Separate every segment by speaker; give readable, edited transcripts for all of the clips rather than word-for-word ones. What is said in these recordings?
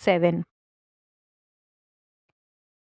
Speaker 1: 7,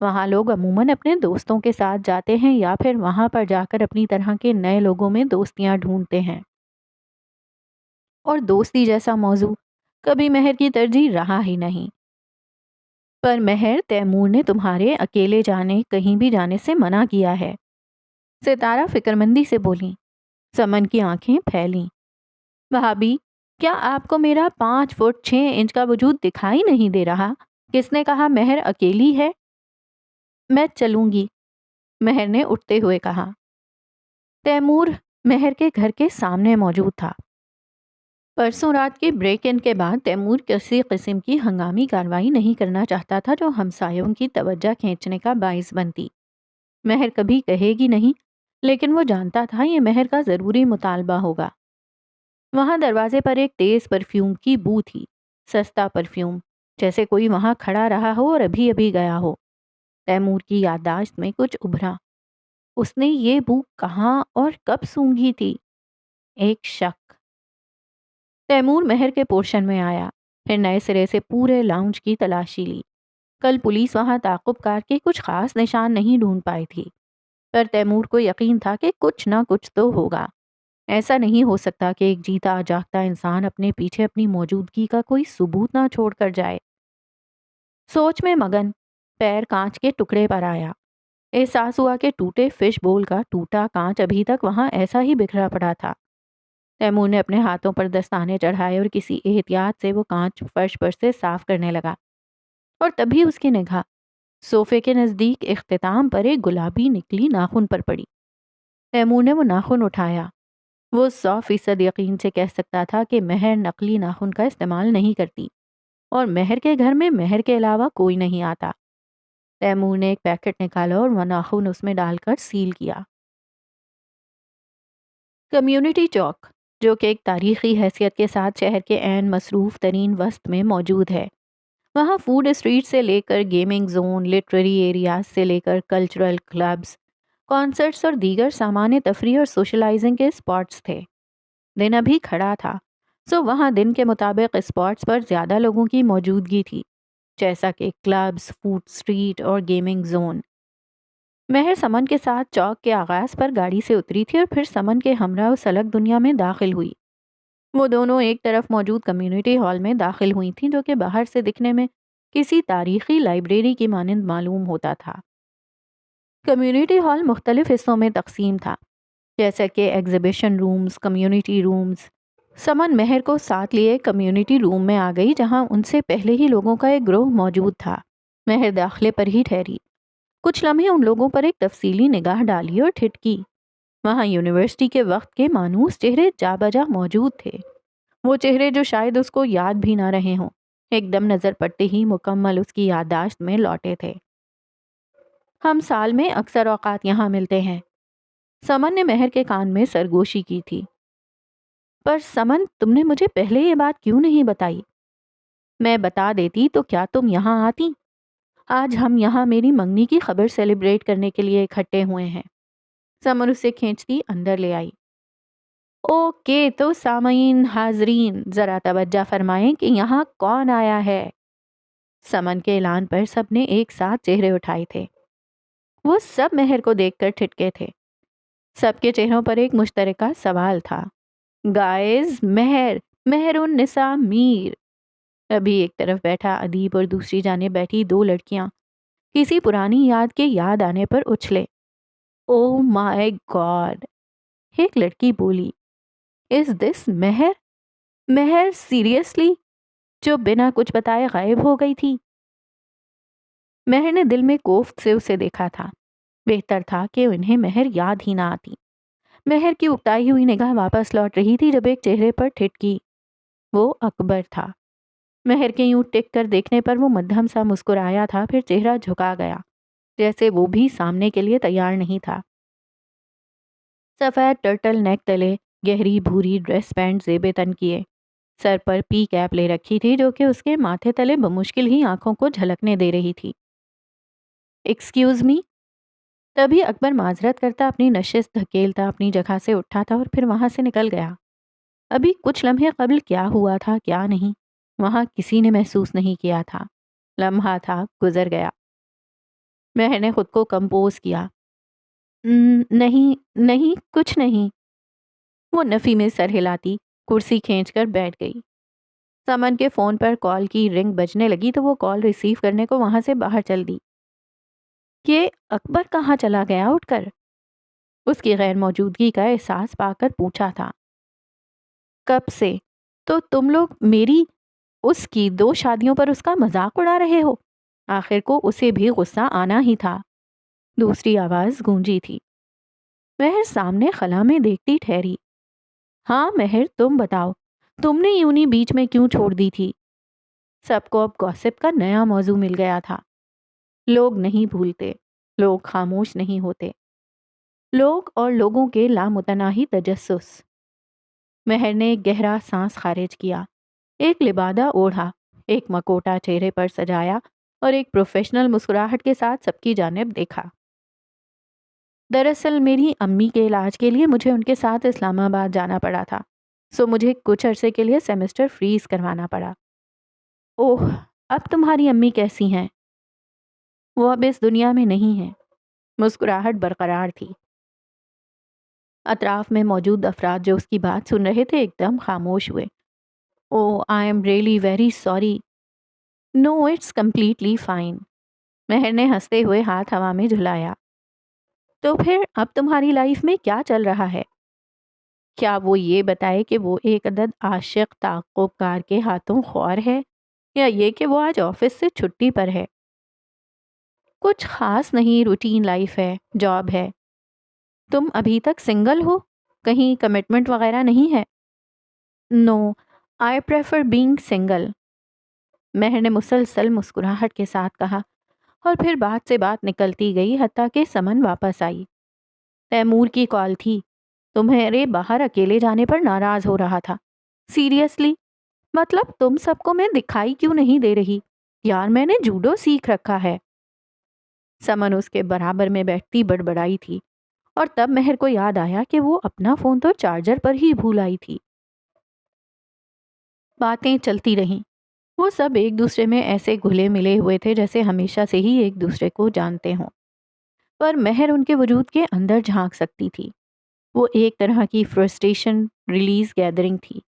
Speaker 1: وہاں لوگ عموماً اپنے دوستوں کے ساتھ جاتے ہیں یا پھر وہاں پر جا کر اپنی طرح کے نئے لوگوں میں دوستیاں ڈھونڈتے ہیں، اور دوستی جیسا موضوع کبھی مہر کی ترجیح رہا ہی نہیں۔ پر مہر، تیمور نے تمہارے اکیلے جانے، کہیں بھی جانے سے منع کیا ہے، ستارہ فکر مندی سے بولی۔ سمن کی آنکھیں پھیلیں۔ بھابھی، کیا آپ کو میرا 5 فٹ 6 انچ کا وجود دکھائی نہیں دے رہا؟ کس نے کہا مہر اکیلی ہے؟ میں چلوں گی، مہر نے اٹھتے ہوئے کہا۔ تیمور مہر کے گھر کے سامنے موجود تھا۔ پرسوں رات کے بریک ان کے بعد تیمور کسی قسم کی ہنگامی کارروائی نہیں کرنا چاہتا تھا جو ہمسایوں کی توجہ کھینچنے کا باعث بنتی۔ مہر کبھی کہے گی نہیں، لیکن وہ جانتا تھا یہ مہر کا ضروری مطالبہ ہوگا۔ وہاں دروازے پر ایک تیز پرفیوم کی بو تھی، سستا پرفیوم، جیسے کوئی وہاں کھڑا رہا ہو اور ابھی ابھی گیا ہو۔ تیمور کی یادداشت میں کچھ ابھرا۔ اس نے یہ بو کہاں اور کب سونگھی تھی؟ ایک شک۔ تیمور مہر کے پورشن میں آیا، پھر نئے سرے سے پورے لاؤنج کی تلاشی لی۔ کل پولیس وہاں تعاقب کار کے کچھ خاص نشان نہیں ڈھونڈ پائی تھی، پر تیمور کو یقین تھا کہ کچھ نہ کچھ تو ہوگا۔ ایسا نہیں ہو سکتا کہ ایک جیتا جاگتا انسان اپنے پیچھے اپنی موجودگی کا کوئی ثبوت نہ چھوڑ کر جائے۔ سوچ میں مگن پیر کانچ کے ٹکڑے پر آیا۔ احساس ہوا کہ ٹوٹے فش بول کا ٹوٹا کانچ ابھی تک وہاں ایسا ہی بکھرا پڑا تھا۔ تیمور نے اپنے ہاتھوں پر دستانے چڑھائے اور کسی احتیاط سے وہ کانچ فرش پر سے صاف کرنے لگا، اور تبھی اس کی نگاہ صوفے کے نزدیک اختتام پر ایک گلابی نکلی ناخن پر پڑی۔ تیمور نے وہ ناخن اٹھایا۔ وہ 100% یقین سے کہہ سکتا تھا کہ مہر نقلی ناخن کا استعمال نہیں کرتی، اور مہر کے گھر میں مہر کے علاوہ کوئی نہیں آتا۔ تیمور نے ایک پیکٹ نکالا اور وہ ناخن اس میں ڈال کر سیل کیا۔ کمیونٹی چوک، جو کہ ایک تاریخی حیثیت کے ساتھ شہر کے عین مصروف ترین وسط میں موجود ہے۔ وہاں فوڈ اسٹریٹ سے لے کر گیمنگ زون، لٹریری ایریاز سے لے کر کلچرل کلبز، کانسرٹس اور دیگر سامان تفریح اور سوشلائزنگ کے اسپاٹس تھے۔ دن ابھی کھڑا تھا، سو وہاں دن کے مطابق اسپاٹس پر زیادہ لوگوں کی موجودگی تھی، جیسا کہ کلبز، فوڈ اسٹریٹ اور گیمنگ زون۔ مہر سمن کے ساتھ چوک کے آغاز پر گاڑی سے اتری تھی اور پھر سمن کے ہمراہ اس الگ دنیا میں داخل ہوئی۔ وہ دونوں ایک طرف موجود کمیونٹی ہال میں داخل ہوئی تھیں، جو کہ باہر سے دکھنے میں کسی تاریخی لائبریری کی مانند معلوم ہوتا تھا۔ کمیونٹی ہال مختلف حصوں میں تقسیم تھا، جیسا کہ ایگزیبیشن رومز، کمیونٹی رومز۔ سمن مہر کو ساتھ لیے کمیونٹی روم میں آ گئی، جہاں ان سے پہلے ہی لوگوں کا ایک گروہ موجود تھا۔ مہر داخلے پر ہی ٹھہری، کچھ لمحے ان لوگوں پر ایک تفصیلی نگاہ ڈالی اور ٹھٹکی۔ وہاں یونیورسٹی کے وقت کے مانوس چہرے جا بجا موجود تھے، وہ چہرے جو شاید اس کو یاد بھی نہ رہے ہوں، ایک دم نظر پڑتے ہی مکمل اس کی یادداشت میں لوٹے تھے۔ ہم سال میں اکثر اوقات یہاں ملتے ہیں، سمن نے مہر کے کان میں سرگوشی کی تھی۔ پر سمن، تم نے مجھے پہلے یہ بات کیوں نہیں بتائی؟ میں بتا دیتی تو کیا تم یہاں آتی؟ آج ہم یہاں میری منگنی کی خبر سیلیبریٹ کرنے کے لیے اکٹھے ہوئے ہیں۔ سمن اسے کھینچتی اندر لے آئی۔ اوکے، تو سامعین، حاضرین، ذرا توجہ فرمائیں کہ یہاں کون آیا ہے۔ سمن کے اعلان پر سب نے ایک ساتھ چہرے اٹھائے تھے۔ وہ سب مہر کو دیکھ کر ٹھٹکے تھے۔ سب کے چہروں پر ایک مشترکہ سوال تھا۔ گائز، مہر النساء میر۔ ابھی ایک طرف بیٹھا ادیب اور دوسری جانب بیٹھی دو لڑکیاں کسی پرانی یاد کے یاد آنے پر اچھلے۔ او مائی گاڈ، ایک لڑکی بولی، از دس مہر؟ مہر سیریسلی، جو بنا کچھ بتائے غائب ہو گئی تھی؟ مہر نے دل میں کوفت سے اسے دیکھا تھا۔ بہتر تھا کہ انہیں مہر یاد ہی نہ آتی۔ مہر کی اکتائی ہوئی نگاہ واپس لوٹ رہی تھی جب ایک چہرے پر ٹھٹکی۔ وہ اکبر تھا۔ مہر کے یوں ٹک کر دیکھنے پر وہ مدھم سا مسکرایا تھا، پھر چہرہ جھکا گیا، جیسے وہ بھی سامنے کے لیے تیار نہیں تھا۔ سفید ٹرٹل نیک تلے گہری بھوری ڈریس پینٹ زیب تن کیے، سر پر پی کیپ لے رکھی تھی جو کہ اس کے ماتھے تلے بمشکل ہی آنکھوں کو جھلکنے دے رہی تھی۔ Excuse me? تبھی اکبر معذرت کرتا اپنی نشست دھکیلتا اپنی جگہ سے اٹھا تھا اور پھر وہاں سے نکل گیا۔ ابھی کچھ لمحے قبل کیا ہوا تھا کیا نہیں، وہاں کسی نے محسوس نہیں کیا تھا۔ لمحہ تھا، گزر گیا۔ مہر نے خود کو کمپوز کیا۔ نہیں نہیں کچھ نہیں۔ وہ نفی میں سر ہلاتی کرسی کھینچ کر بیٹھ گئی۔ سمن کے فون پر کال کی رنگ بجنے لگی تو وہ کال ریسیو کرنے کو وہاں سے باہر چل دی۔ یہ اکبر کہاں چلا گیا اٹھ کر؟ اس کی غیر موجودگی کا احساس پا کر پوچھا تھا۔ کب سے؟ تو تم لوگ میری اس کی 2 شادیوں پر اس کا مذاق اڑا رہے ہو؟ آخر کو اسے بھی غصہ آنا ہی تھا۔ دوسری آواز گونجی تھی۔ مہر سامنے خلا میں دیکھتی ٹھہری۔ ہاں مہر تم بتاؤ، تم نے یونی بیچ میں کیوں چھوڑ دی تھی؟ سب کو اب گوسپ کا نیا موضوع مل گیا تھا۔ لوگ نہیں بھولتے، لوگ خاموش نہیں ہوتے، لوگ اور لوگوں کے لامتناہی تجسس۔ مہر نے ایک گہرا سانس خارج کیا، ایک لبادہ اوڑھا، ایک مکوٹا چہرے پر سجایا اور ایک پروفیشنل مسکراہٹ کے ساتھ سب کی جانب دیکھا۔ دراصل میری امی کے علاج کے لیے مجھے ان کے ساتھ اسلام آباد جانا پڑا تھا، سو مجھے کچھ عرصے کے لیے سیمسٹر فریز کروانا پڑا۔ اوہ، اب تمہاری امی کیسی ہیں؟ وہ اب اس دنیا میں نہیں ہیں۔ مسکراہٹ برقرار تھی۔ اطراف میں موجود افراد جو اس کی بات سن رہے تھے ایک دم خاموش ہوئے۔ Oh I am really very sorry. No it's completely fine. Mehr نے ہنستے ہوئے ہاتھ ہوا میں جھلایا۔ تو پھر اب تمہاری لائف میں کیا چل رہا ہے؟ کیا وہ یہ بتائے کہ وہ ایک عدد عاشق تعاقب کار کے ہاتھوں خوار ہے، یا یہ کہ وہ آج آفس سے چھٹی پر ہے؟ کچھ خاص نہیں، روٹین لائف ہے، جاب ہے۔ تم ابھی تک سنگل ہو؟ کہیں کمٹمنٹ وغیرہ نہیں ہے؟ نو، آئی پریفر بینگ سنگل۔ مہر نے مسلسل مسکراہٹ کے ساتھ کہا، اور پھر بات سے بات نکلتی گئی حتیٰ کہ سمن واپس آئی۔ تیمور کی کال تھی، تمہارے باہر اکیلے جانے پر ناراض ہو رہا تھا۔ سیریسلی؟ مطلب تم سب کو میں دکھائی کیوں نہیں دے رہی؟ یار میں نے جوڈو سیکھ رکھا ہے۔ سمن اس کے برابر میں بیٹھتی بڑبڑائی تھی، اور تب مہر کو یاد آیا کہ وہ اپنا فون تو چارجر پر ہی بھول آئی تھی۔ باتیں چلتی رہیں۔ وہ سب ایک دوسرے میں ایسے گھلے ملے ہوئے تھے جیسے ہمیشہ سے ہی ایک دوسرے کو جانتے ہوں، پر مہر ان کے وجود کے اندر جھانک سکتی تھی۔ وہ ایک طرح کی فرسٹریشن ریلیز گیدرنگ تھی،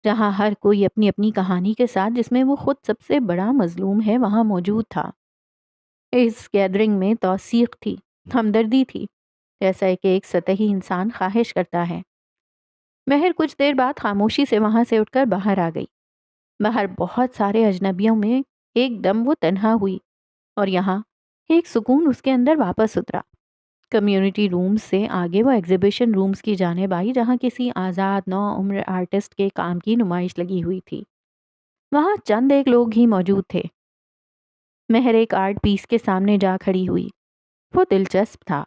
Speaker 1: جہاں ہر کوئی اپنی اپنی کہانی کے ساتھ، جس میں وہ خود سب سے بڑا مظلوم ہے، وہاں موجود تھا۔ اس گیدرنگ میں توثیق تھی، ہمدردی تھی، جیسا کہ ایک سطحی انسان خواہش کرتا ہے۔ مہر کچھ دیر بعد خاموشی سے وہاں سے اٹھ کر باہر آ گئی۔ باہر بہت سارے اجنبیوں میں ایک دم وہ تنہا ہوئی، اور یہاں ایک سکون اس کے اندر واپس اترا۔ کمیونٹی رومز سے آگے وہ ایگزیبیشن رومز کی جانب آئی، جہاں کسی آزاد نو عمر آرٹسٹ کے کام کی نمائش لگی ہوئی تھی۔ وہاں چند ایک لوگ ہی موجود تھے۔ مہر ایک آرٹ پیس کے سامنے جا کھڑی ہوئی۔ وہ دلچسپ تھا۔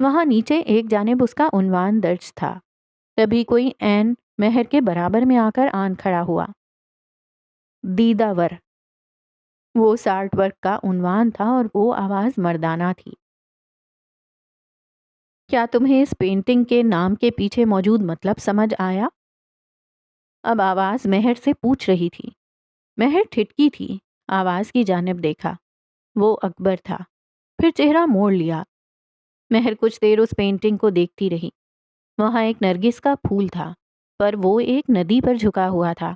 Speaker 1: وہاں نیچے ایک جانب اس کا عنوان درج تھا۔ تبھی کوئی عین مہر کے برابر میں آ کر آن کھڑا ہوا۔ دیدہ ور، وہ اس آرٹ ورک کا عنوان تھا، اور وہ آواز مردانہ تھی۔ کیا تمہیں اس پینٹنگ کے نام کے پیچھے موجود مطلب سمجھ آیا؟ اب آواز مہر سے پوچھ رہی تھی۔ مہر ٹھٹکی تھی، آواز کی جانب دیکھا۔ وہ اکبر تھا۔ پھر چہرہ موڑ لیا۔ مہر کچھ دیر اس پینٹنگ کو دیکھتی رہی۔ وہاں ایک نرگس کا پھول تھا، پر وہ ایک ندی پر جھکا ہوا تھا۔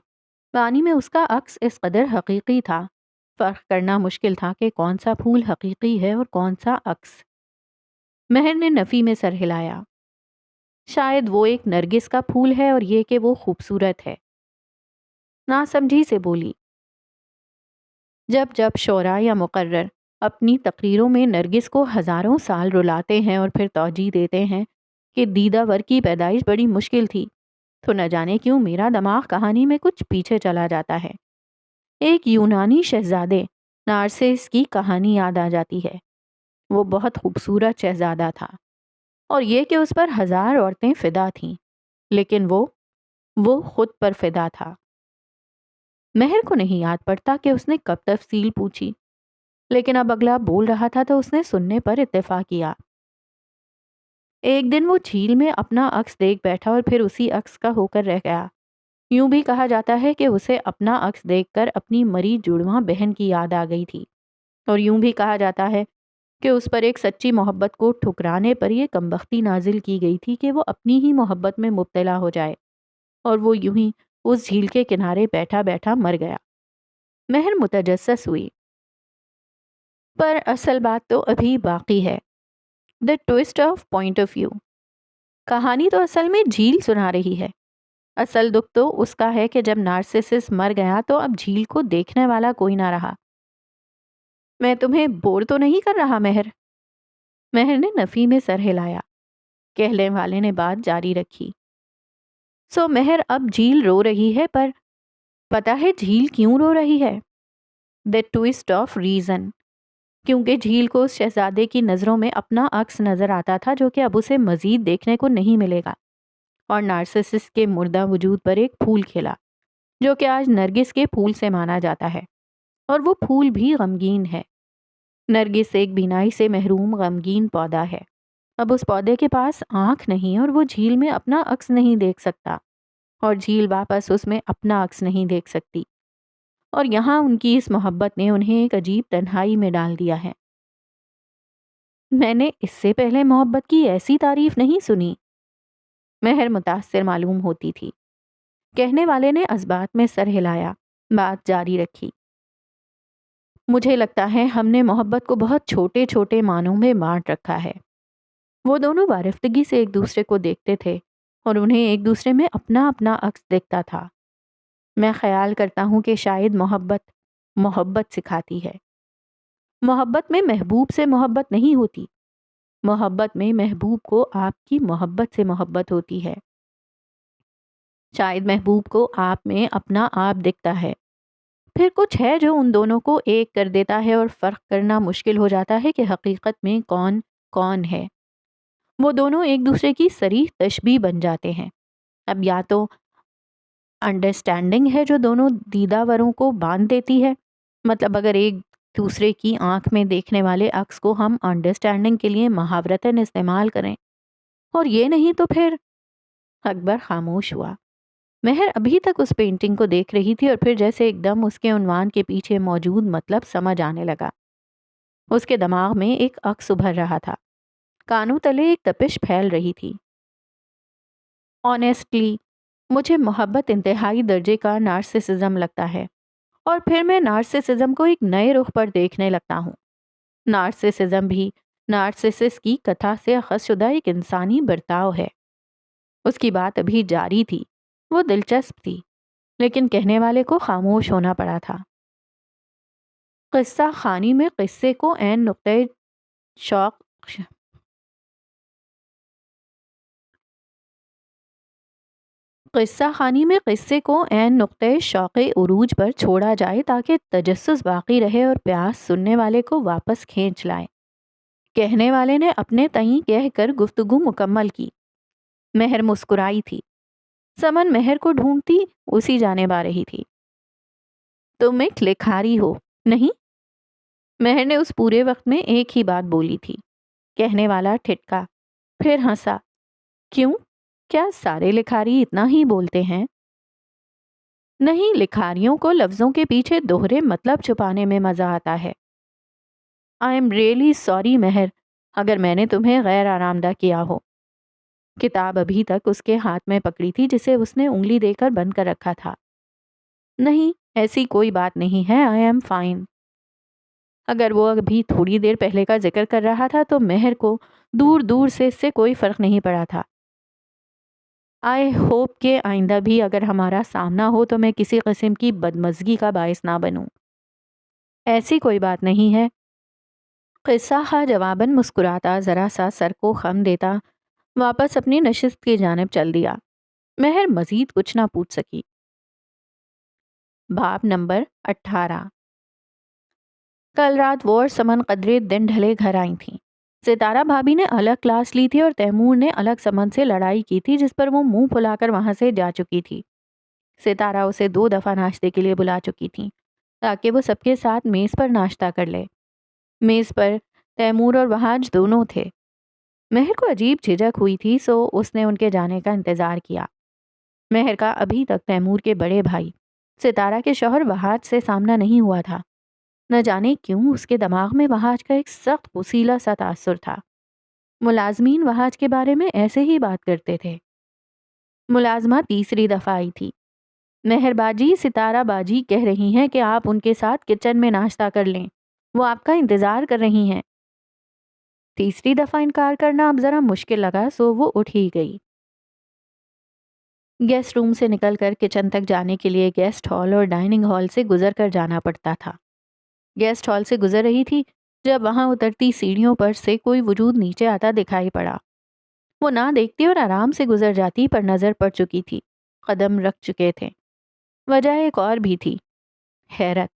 Speaker 1: پانی میں اس کا عکس اس قدر حقیقی تھا، فرق کرنا مشکل تھا کہ کون سا پھول حقیقی ہے اور کون سا عکس۔ مہر نے نفی میں سر ہلایا۔ شاید وہ ایک نرگس کا پھول ہے، اور یہ کہ وہ خوبصورت ہے۔ ناسمجھی سے بولی۔ جب جب شعراء یا مقرر اپنی تقریروں میں نرگس کو ہزاروں سال رلاتے ہیں اور پھر توجیہ دیتے ہیں کہ دیدہ ور کی پیدائش بڑی مشکل تھی، تو نہ جانے کیوں میرا دماغ کہانی میں کچھ پیچھے چلا جاتا ہے۔ ایک یونانی شہزادے نارسیس کی کہانی یاد آ جاتی ہے۔ وہ بہت خوبصورت شہزادہ تھا، اور یہ کہ اس پر ہزار عورتیں فدا تھیں، لیکن وہ خود پر فدا تھا۔ مہر کو نہیں یاد پڑتا کہ اس نے کب تفصیل پوچھی، لیکن اب اگلا بول رہا تھا تو اس نے سننے پر اتفاق کیا۔ ایک دن وہ جھیل میں اپنا عکس دیکھ بیٹھا اور پھر اسی عکس کا ہو کر رہ گیا۔ یوں بھی کہا جاتا ہے کہ اسے اپنا عکس دیکھ کر اپنی مری جڑواں بہن کی یاد آ گئی تھی، اور یوں بھی کہا جاتا ہے کہ اس پر ایک سچی محبت کو ٹھکرانے پر یہ کمبختی نازل کی گئی تھی کہ وہ اپنی ہی محبت میں مبتلا ہو جائے، اور وہ یوں ہی اس جھیل کے کنارے بیٹھا بیٹھا مر گیا۔ مہر متجسس ہوئی، پر اصل بات تو ابھی باقی ہے۔ The toast of point of view. کہانی تو اصل میں جھیل سنا رہی ہے۔ اصل دکھ تو اس کا ہے کہ جب نارسسس مر گیا تو اب جھیل کو دیکھنے والا کوئی نہ رہا۔ میں تمہیں بور تو نہیں کر رہا مہر؟ مہر نے نفی میں سر ہلایا۔ کہنے والے نے بات جاری رکھی۔ سو مہر، اب جھیل رو رہی ہے، پر پتہ ہے جھیل کیوں رو رہی ہے؟ The toast of reason. کیونکہ جھیل کو اس شہزادے کی نظروں میں اپنا عکس نظر آتا تھا جو کہ اب اسے مزید دیکھنے کو نہیں ملے گا، اور نارسسس کے مردہ وجود پر ایک پھول کھلا جو کہ آج نرگس کے پھول سے مانا جاتا ہے، اور وہ پھول بھی غمگین ہے۔ نرگس ایک بینائی سے محروم غمگین پودا ہے۔ اب اس پودے کے پاس آنکھ نہیں، اور وہ جھیل میں اپنا عکس نہیں دیکھ سکتا، اور جھیل واپس اس میں اپنا عکس نہیں دیکھ سکتی، اور یہاں ان کی اس محبت نے انہیں ایک عجیب تنہائی میں ڈال دیا ہے۔ میں نے اس سے پہلے محبت کی ایسی تعریف نہیں سنی۔ مہر متاثر معلوم ہوتی تھی۔ کہنے والے نے اسبات میں سر ہلایا، بات جاری رکھی۔ مجھے لگتا ہے ہم نے محبت کو بہت چھوٹے چھوٹے معنوں میں بانٹ رکھا ہے۔ وہ دونوں وارفتگی سے ایک دوسرے کو دیکھتے تھے، اور انہیں ایک دوسرے میں اپنا اپنا عکس دیکھتا تھا۔ میں خیال کرتا ہوں کہ شاید محبت سکھاتی ہے۔ محبت میں محبوب سے محبت نہیں ہوتی، محبت میں محبوب کو آپ کی محبت سے محبت ہوتی ہے۔ شاید محبوب کو آپ میں اپنا آپ دکھتا ہے، پھر کچھ ہے جو ان دونوں کو ایک کر دیتا ہے، اور فرق کرنا مشکل ہو جاتا ہے کہ حقیقت میں کون کون ہے۔ وہ دونوں ایک دوسرے کی صریح تشبیہ بن جاتے ہیں۔ اب یا تو انڈرسٹینڈنگ ہے جو دونوں دیدہ وروں کو باندھ دیتی ہے، مطلب اگر ایک دوسرے کی آنکھ میں دیکھنے والے عکس کو ہم انڈرسٹینڈنگ کے لیے محاورتاً استعمال کریں، اور یہ نہیں تو پھر… اکبر خاموش ہوا۔ مہر ابھی تک اس پینٹنگ کو دیکھ رہی تھی، اور پھر جیسے ایک دم اس کے عنوان کے پیچھے موجود مطلب سمجھ آنے لگا۔ اس کے دماغ میں ایک عکس ابھر رہا تھا، کانوں تلے ایک تپش پھیل رہی تھی۔ آنیسٹلی، مجھے محبت انتہائی درجے کا نارسسزم لگتا ہے، اور پھر میں نارسسزم کو ایک نئے رخ پر دیکھنے لگتا ہوں۔ نارسسزم بھی نارسسس کی کتھا سے اخذ شدہ ایک انسانی برتاؤ ہے۔ اس کی بات ابھی جاری تھی، وہ دلچسپ تھی، لیکن کہنے والے کو خاموش ہونا پڑا تھا۔ قصہ خانی میں قصے کو عین نقطۂ شوق عروج پر چھوڑا جائے تاکہ تجسس باقی رہے اور پیاس سننے والے کو واپس کھینچ لائے۔ کہنے والے نے اپنے تئیں کہہ کر گفتگو مکمل کی۔ مہر مسکرائی تھی۔ سمن مہر کو ڈھونڈتی اسی جانب آ رہی تھی۔ تم ایک لکھاری ہو، نہیں؟ مہر نے اس پورے وقت میں ایک ہی بات بولی تھی۔ کہنے والا ٹھٹکا، پھر ہنسا۔ کیوں؟ کیا سارے لکھاری اتنا ہی بولتے ہیں؟ نہیں، لکھاریوں کو لفظوں کے پیچھے دوہرے مطلب چھپانے میں مزہ آتا ہے۔ آئی ایم ریئلی سوری مہر، اگر میں نے تمہیں غیر آرام دہ کیا ہو۔ کتاب ابھی تک اس کے ہاتھ میں پکڑی تھی جسے اس نے انگلی دے کر بند کر رکھا تھا۔ نہیں، ایسی کوئی بات نہیں ہے، آئی ایم فائن۔ اگر وہ ابھی تھوڑی دیر پہلے کا ذکر کر رہا تھا تو مہر کو دور دور سے اس سے کوئی فرق نہیں پڑا تھا۔ آئی ہوپ کہ آئندہ بھی اگر ہمارا سامنا ہو تو میں کسی قسم کی بدمزگی کا باعث نہ بنوں۔ ایسی کوئی بات نہیں ہے۔ قصہ خواہ جواباً مسکراتا، ذرا سا سر کو خم دیتا، واپس اپنی نشست کی جانب چل دیا۔ مہر مزید کچھ نہ پوچھ سکی۔ باب نمبر 18۔ کل رات وہ اور سمن قدرے دن ڈھلے گھر آئی تھیں۔ ستارہ بھابی نے الگ کلاس لی تھی اور تیمور نے الگ سمن سے لڑائی کی تھی جس پر وہ منہ پھلا کر وہاں سے جا چکی تھی۔ ستارہ اسے 2 دفعہ ناشتے کے لیے بلا چکی تھی تاکہ وہ سب کے ساتھ میز پر ناشتہ کر لے۔ میز پر تیمور اور وہاج دونوں تھے۔ مہر کو عجیب جھجک ہوئی تھی، سو اس نے ان کے جانے کا انتظار کیا۔ مہر کا ابھی تک تیمور کے بڑے بھائی ستارہ کے شوہر وہاج سے سامنا نہیں ہوا تھا، نہ جانے کیوں اس کے دماغ میں وہاج کا ایک سخت پسیلا سا تاثر تھا۔ ملازمین وہاج کے بارے میں ایسے ہی بات کرتے تھے۔ ملازمہ تیسری دفعہ آئی تھی۔ مہر باجی، ستارہ باجی کہہ رہی ہیں کہ آپ ان کے ساتھ کچن میں ناشتہ کر لیں، وہ آپ کا انتظار کر رہی ہیں۔ تیسری دفعہ انکار کرنا اب ذرا مشکل لگا، سو وہ اٹھ ہی گئی۔ گیسٹ روم سے نکل کر کچن تک جانے کے لیے گیسٹ ہال اور ڈائننگ ہال سے گزر کر جانا پڑتا تھا۔ گیسٹ ہال سے گزر رہی تھی جب وہاں اترتی سیڑھیوں پر سے کوئی وجود نیچے آتا دکھائی پڑا۔ وہ نہ دیکھتی اور آرام سے گزر جاتی، پر نظر پڑ چکی تھی، قدم رکھ چکے تھے۔ وجہ ایک اور بھی تھی، حیرت۔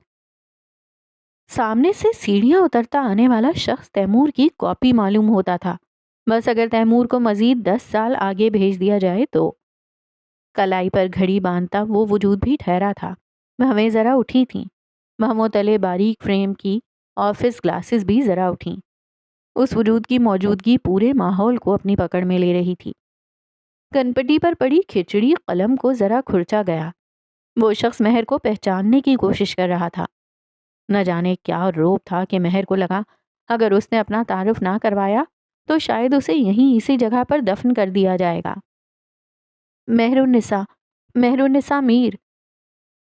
Speaker 1: سامنے سے سیڑھیاں اترتا آنے والا شخص تیمور کی کاپی معلوم ہوتا تھا، بس اگر تیمور کو مزید 10 سال آگے بھیج دیا جائے تو۔ کلائی پر گھڑی باندھتا وہ وجود بھی ٹھہرا تھا۔ بھویں ذرا اٹھی تھیں، بہموں تلے باریک فریم کی آفس گلاسز بھی ذرا اٹھیں۔ اس وجود کی موجودگی پورے ماحول کو اپنی پکڑ میں لے رہی تھی۔ کنپٹی پر پڑی کھچڑی قلم کو ذرا کھرچا گیا۔ وہ شخص مہر کو پہچاننے کی کوشش کر رہا تھا۔ نہ جانے کیا روب تھا کہ مہر کو لگا اگر اس نے اپنا تعارف نہ کروایا تو شاید اسے یہیں اسی جگہ پر دفن کر دیا جائے گا۔ مہر النساء میر۔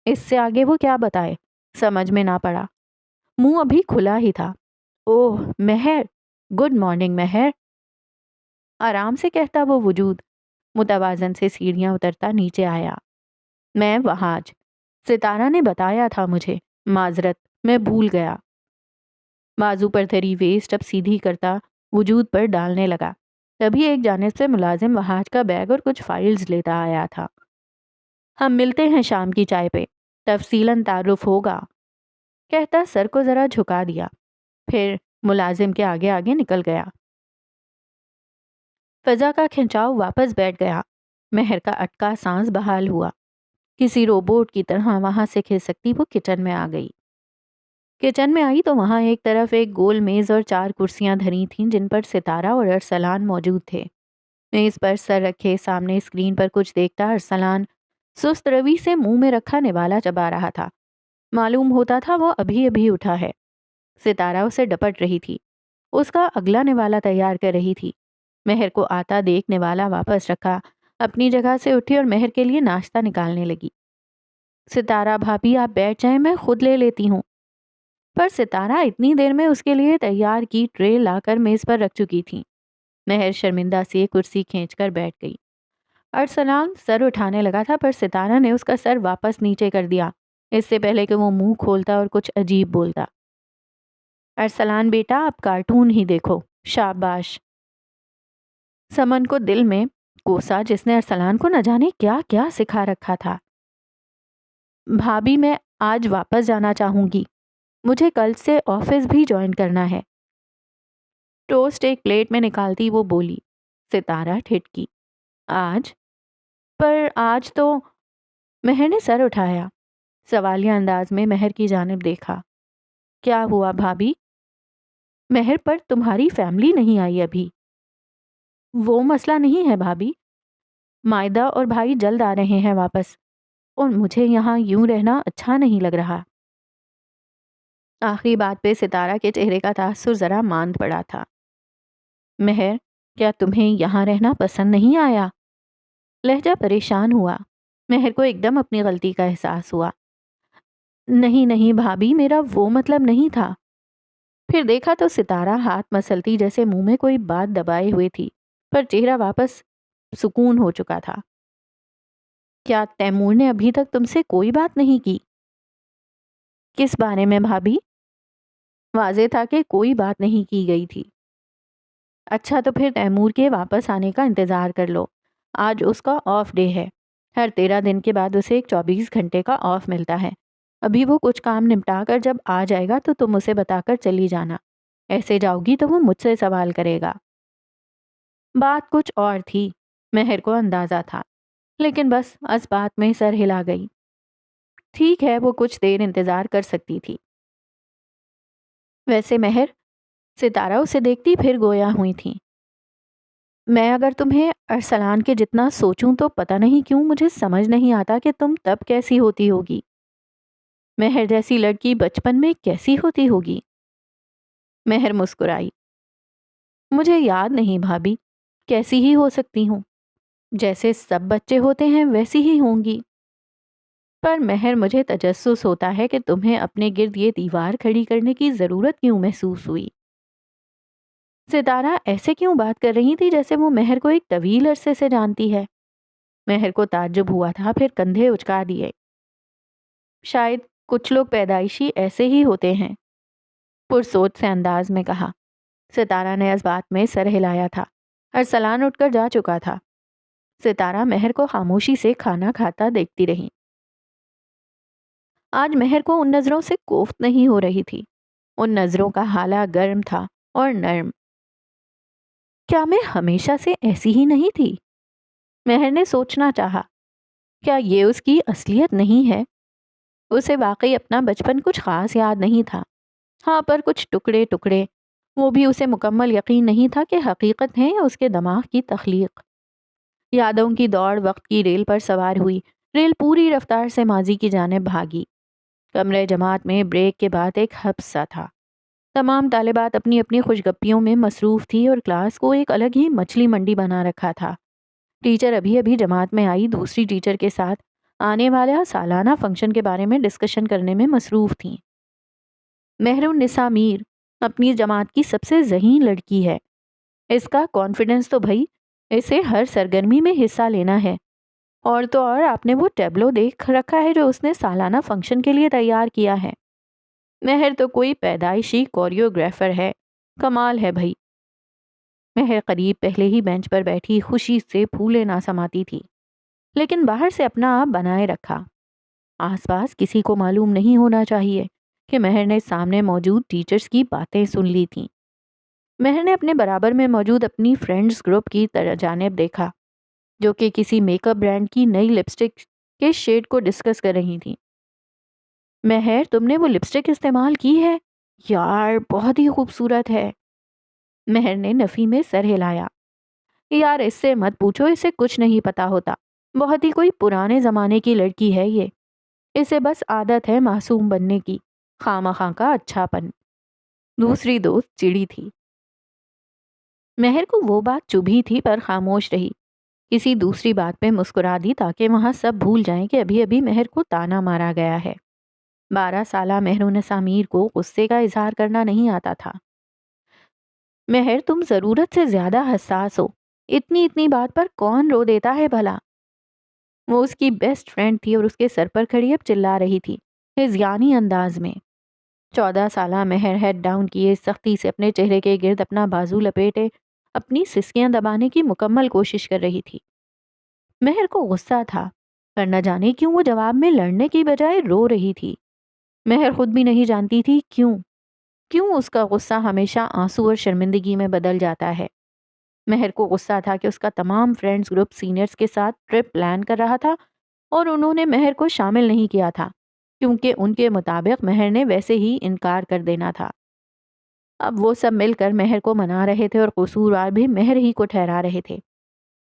Speaker 1: اس سے آگے وہ کیا بتائے، سمجھ میں نہ پڑا۔ منہ ابھی کھلا ہی تھا۔ اوہ مہر، گڈ مارننگ مہر، آرام سے کہتا وہ وجود متوازن سے سیڑھیاں اترتا نیچے آیا۔ میں وہاج، ستارہ نے بتایا تھا مجھے، معذرت میں بھول گیا۔ بازو پر دھری ویسٹ اب سیدھی کرتا وجود پر ڈالنے لگا۔ تبھی ایک جانب سے ملازم وہاج کا بیگ اور کچھ فائلز لیتا آیا تھا۔ ہم ملتے ہیں شام کی چائے پہ، تفصیلاً تعارف ہوگا، کہتا سر کو ذرا جھکا دیا، پھر ملازم کے آگے آگے نکل گیا۔ فضا کا کھنچاؤ واپس بیٹھ گیا۔ مہر کا اٹکا سانس بحال ہوا۔ کسی روبوٹ کی طرح وہاں سے کھسکتی وہ کچن میں آ گئی۔ کچن میں آئی تو وہاں ایک طرف ایک گول میز اور 4 کرسیاں دھری تھیں جن پر ستارہ اور ارسلان موجود تھے۔ میز پر سر رکھے سامنے اسکرین پر کچھ دیکھتا ارسلان سست روی سے منہ میں رکھا نوالا چبا رہا تھا۔ معلوم ہوتا تھا وہ ابھی ابھی اٹھا ہے۔ ستارہ اسے ڈپٹ رہی تھی، اس کا اگلا نوالا تیار کر رہی تھی۔ مہر کو آتا دیکھ نوالا واپس رکھا، اپنی جگہ سے اٹھی اور مہر کے لیے ناشتہ نکالنے لگی۔ ستارہ بھابھی آپ بیٹھ جائیں، میں خود لے لیتی ہوں۔ پر ستارہ اتنی دیر میں اس کے لیے تیار کی ٹرے لا کر میز پر رکھ چکی تھی۔ مہر شرمندہ سی کرسی کھینچ کر بیٹھ گئی۔ ارسلان سر اٹھانے لگا تھا پر ستارہ نے اس کا سر واپس نیچے کر دیا، اس سے پہلے کہ وہ منہ کھولتا اور کچھ عجیب بولتا۔ ارسلان بیٹا آپ کارٹون ہی دیکھو، شاباش۔ سمن کو دل میں کوسا جس نے ارسلان کو نہ جانے کیا کیا سکھا رکھا تھا۔ بھابھی میں آج واپس جانا چاہوں گی، مجھے کل سے آفس بھی جوائن کرنا ہے۔ ٹوسٹ ایک پلیٹ میں نکالتی وہ بولی۔ ستارہ ٹھٹکی، آج؟ پر آج تو… مہر نے سر اٹھایا، سوالیہ انداز میں مہر کی جانب دیکھا۔ کیا ہوا بھابھی؟ مہر پر تمہاری فیملی نہیں آئی ابھی؟ وہ مسئلہ نہیں ہے بھابھی، مائدہ اور بھائی جلد آ رہے ہیں واپس، اور مجھے یہاں یوں رہنا اچھا نہیں لگ رہا۔ آخری بات پہ ستارہ کے چہرے کا تاثر ذرا ماند پڑا تھا۔ مہر، کیا تمہیں یہاں رہنا پسند نہیں آیا؟ لہجہ پریشان ہوا۔ مہر کو ایک دم اپنی غلطی کا احساس ہوا۔ نہیں نہیں بھابھی، میرا وہ مطلب نہیں تھا۔ پھر دیکھا تو ستارہ ہاتھ مسلتی جیسے منہ میں کوئی بات دبائے ہوئے تھی، پر چہرہ واپس سکون ہو چکا تھا۔ کیا تیمور نے ابھی تک تم سے کوئی بات نہیں کی؟ کس بارے میں بھابھی؟ واضح تھا کہ کوئی بات نہیں کی گئی تھی۔ اچھا تو پھر تیمور کے واپس آنے کا انتظار کر لو، آج اس کا آف ڈے ہے، ہر 13 دن کے بعد اسے ایک 24 گھنٹے کا آف ملتا ہے۔ ابھی وہ کچھ کام نمٹا کر جب آ جائے گا تو تم اسے بتا کر چلی جانا، ایسے جاؤ گی تو وہ مجھ سے سوال کرے گا۔ بات کچھ اور تھی، مہر کو اندازہ تھا، لیکن بس اس بات میں سر ہلا گئی۔ ٹھیک ہے، وہ کچھ دیر انتظار کر سکتی تھی۔ ویسے مہر، ستارہ اسے دیکھتی پھر گویا ہوئی تھی، میں اگر تمہیں ارسلان کے جتنا سوچوں تو پتہ نہیں کیوں مجھے سمجھ نہیں آتا کہ تم تب کیسی ہوتی ہوگی۔ مہر جیسی لڑکی بچپن میں کیسی ہوتی ہوگی؟ مہر مسکرائی. مجھے یاد نہیں بھابھی، کیسی ہی ہو سکتی ہوں، جیسے سب بچے ہوتے ہیں ویسی ہی ہوں گی. پر مہر مجھے تجسس ہوتا ہے کہ تمہیں اپنے گرد یہ دیوار کھڑی کرنے کی ضرورت کیوں محسوس ہوئی؟ ستارہ ایسے کیوں بات کر رہی تھی جیسے وہ مہر کو ایک طویل عرصے سے جانتی ہے. مہر کو تعجب ہوا تھا، پھر کندھے اچکا دیے. شاید کچھ لوگ پیدائشی ایسے ہی ہوتے ہیں، پرسوچ سے انداز میں کہا. ستارہ نے اس بات میں سر ہلایا تھا. ارسلان اٹھ کر جا چکا تھا. ستارہ مہر کو خاموشی سے کھانا کھاتا دیکھتی رہی. آج مہر کو ان نظروں سے کوفت نہیں ہو رہی تھی. ان نظروں کا حالہ گرم تھا اور نرم. کیا میں ہمیشہ سے ایسی ہی نہیں تھی؟ مہر نے سوچنا چاہا. کیا یہ اس کی اصلیت نہیں ہے؟ اسے واقعی اپنا بچپن کچھ خاص یاد نہیں تھا. ہاں، پر کچھ ٹکڑے ٹکڑے. وہ بھی اسے مکمل یقین نہیں تھا کہ حقیقت ہے یا اس کے دماغ کی تخلیق. یادوں کی دوڑ وقت کی ریل پر سوار ہوئی. ریل پوری رفتار سے ماضی کی جانب بھاگی. کمرے جماعت میں بریک کے بعد ایک حبس سا تھا. تمام طالبات اپنی اپنی خوشگپیوں میں مصروف تھی اور کلاس کو ایک الگ ہی مچھلی منڈی بنا رکھا تھا. ٹیچر ابھی ابھی جماعت میں آئی دوسری ٹیچر کے ساتھ آنے والا سالانہ فنکشن کے بارے میں ڈسکشن کرنے میں مصروف تھیں. مہر النساء میر اپنی جماعت کی سب سے ذہین لڑکی ہے. اس کا کانفیڈنس تو بھائی اسے ہر سرگرمی میں حصہ لینا ہے. اور تو اور آپ نے وہ ٹیبلو دیکھ رکھا ہے جو اس نے سالانہ فنکشن کے لیے تیار کیا ہے. مہر تو کوئی پیدائشی کوریوگرافر ہے. کمال ہے بھائی. مہر قریب پہلے ہی بینچ پر بیٹھی خوشی سے پھولے نہ سماتی تھی، لیکن باہر سے اپنا آپ بنائے رکھا. آس پاس کسی کو معلوم نہیں ہونا چاہیے کہ مہر نے سامنے موجود ٹیچرز کی باتیں سن لی تھیں. مہر نے اپنے برابر میں موجود اپنی فرینڈز گروپ کی جانب دیکھا جو کہ کسی میک اپ برانڈ کی نئی لپسٹک کے شیڈ کو ڈسکس کر رہی تھیں. مہر، تم نے وہ لپسٹک استعمال کی ہے؟ یار بہت ہی خوبصورت ہے. مہر نے نفی میں سر ہلایا. یار اس سے مت پوچھو، اسے کچھ نہیں پتا ہوتا. بہت ہی کوئی پرانے زمانے کی لڑکی ہے یہ. اسے بس عادت ہے معصوم بننے کی، خامخواہ کا اچھا پن. دوسری دوست چڑی تھی. مہر کو وہ بات چبھی تھی پر خاموش رہی. کسی دوسری بات پہ مسکرا دی تاکہ وہاں سب بھول جائیں کہ ابھی ابھی مہر کو تانا مارا گیا ہے. 12 سالہ مہر النساء میر کو غصے کا اظہار کرنا نہیں آتا تھا. مہر، تم ضرورت سے زیادہ حساس ہو. اتنی بات پر کون رو دیتا ہے بھلا؟ وہ اس کی بیسٹ فرینڈ تھی اور اس کے سر پر کھڑی اب چلا رہی تھی ہذیانی انداز میں. 14 سالہ مہر ہیڈ ڈاؤن کیے سختی سے اپنے چہرے کے گرد اپنا بازو لپیٹے اپنی سسکیاں دبانے کی مکمل کوشش کر رہی تھی. مہر کو غصہ تھا، پر نہ جانے کیوں وہ جواب میں لڑنے کی بجائے رو رہی تھی. مہر خود بھی نہیں جانتی تھی کیوں اس کا غصہ ہمیشہ آنسو اور شرمندگی میں بدل جاتا ہے. مہر کو غصہ تھا کہ اس کا تمام فرینڈز گروپ سینئرز کے ساتھ ٹرپ پلان کر رہا تھا اور انہوں نے مہر کو شامل نہیں کیا تھا کیونکہ ان کے مطابق مہر نے ویسے ہی انکار کر دینا تھا. اب وہ سب مل کر مہر کو منا رہے تھے اور قصوروار بھی مہر ہی کو ٹھہرا رہے تھے.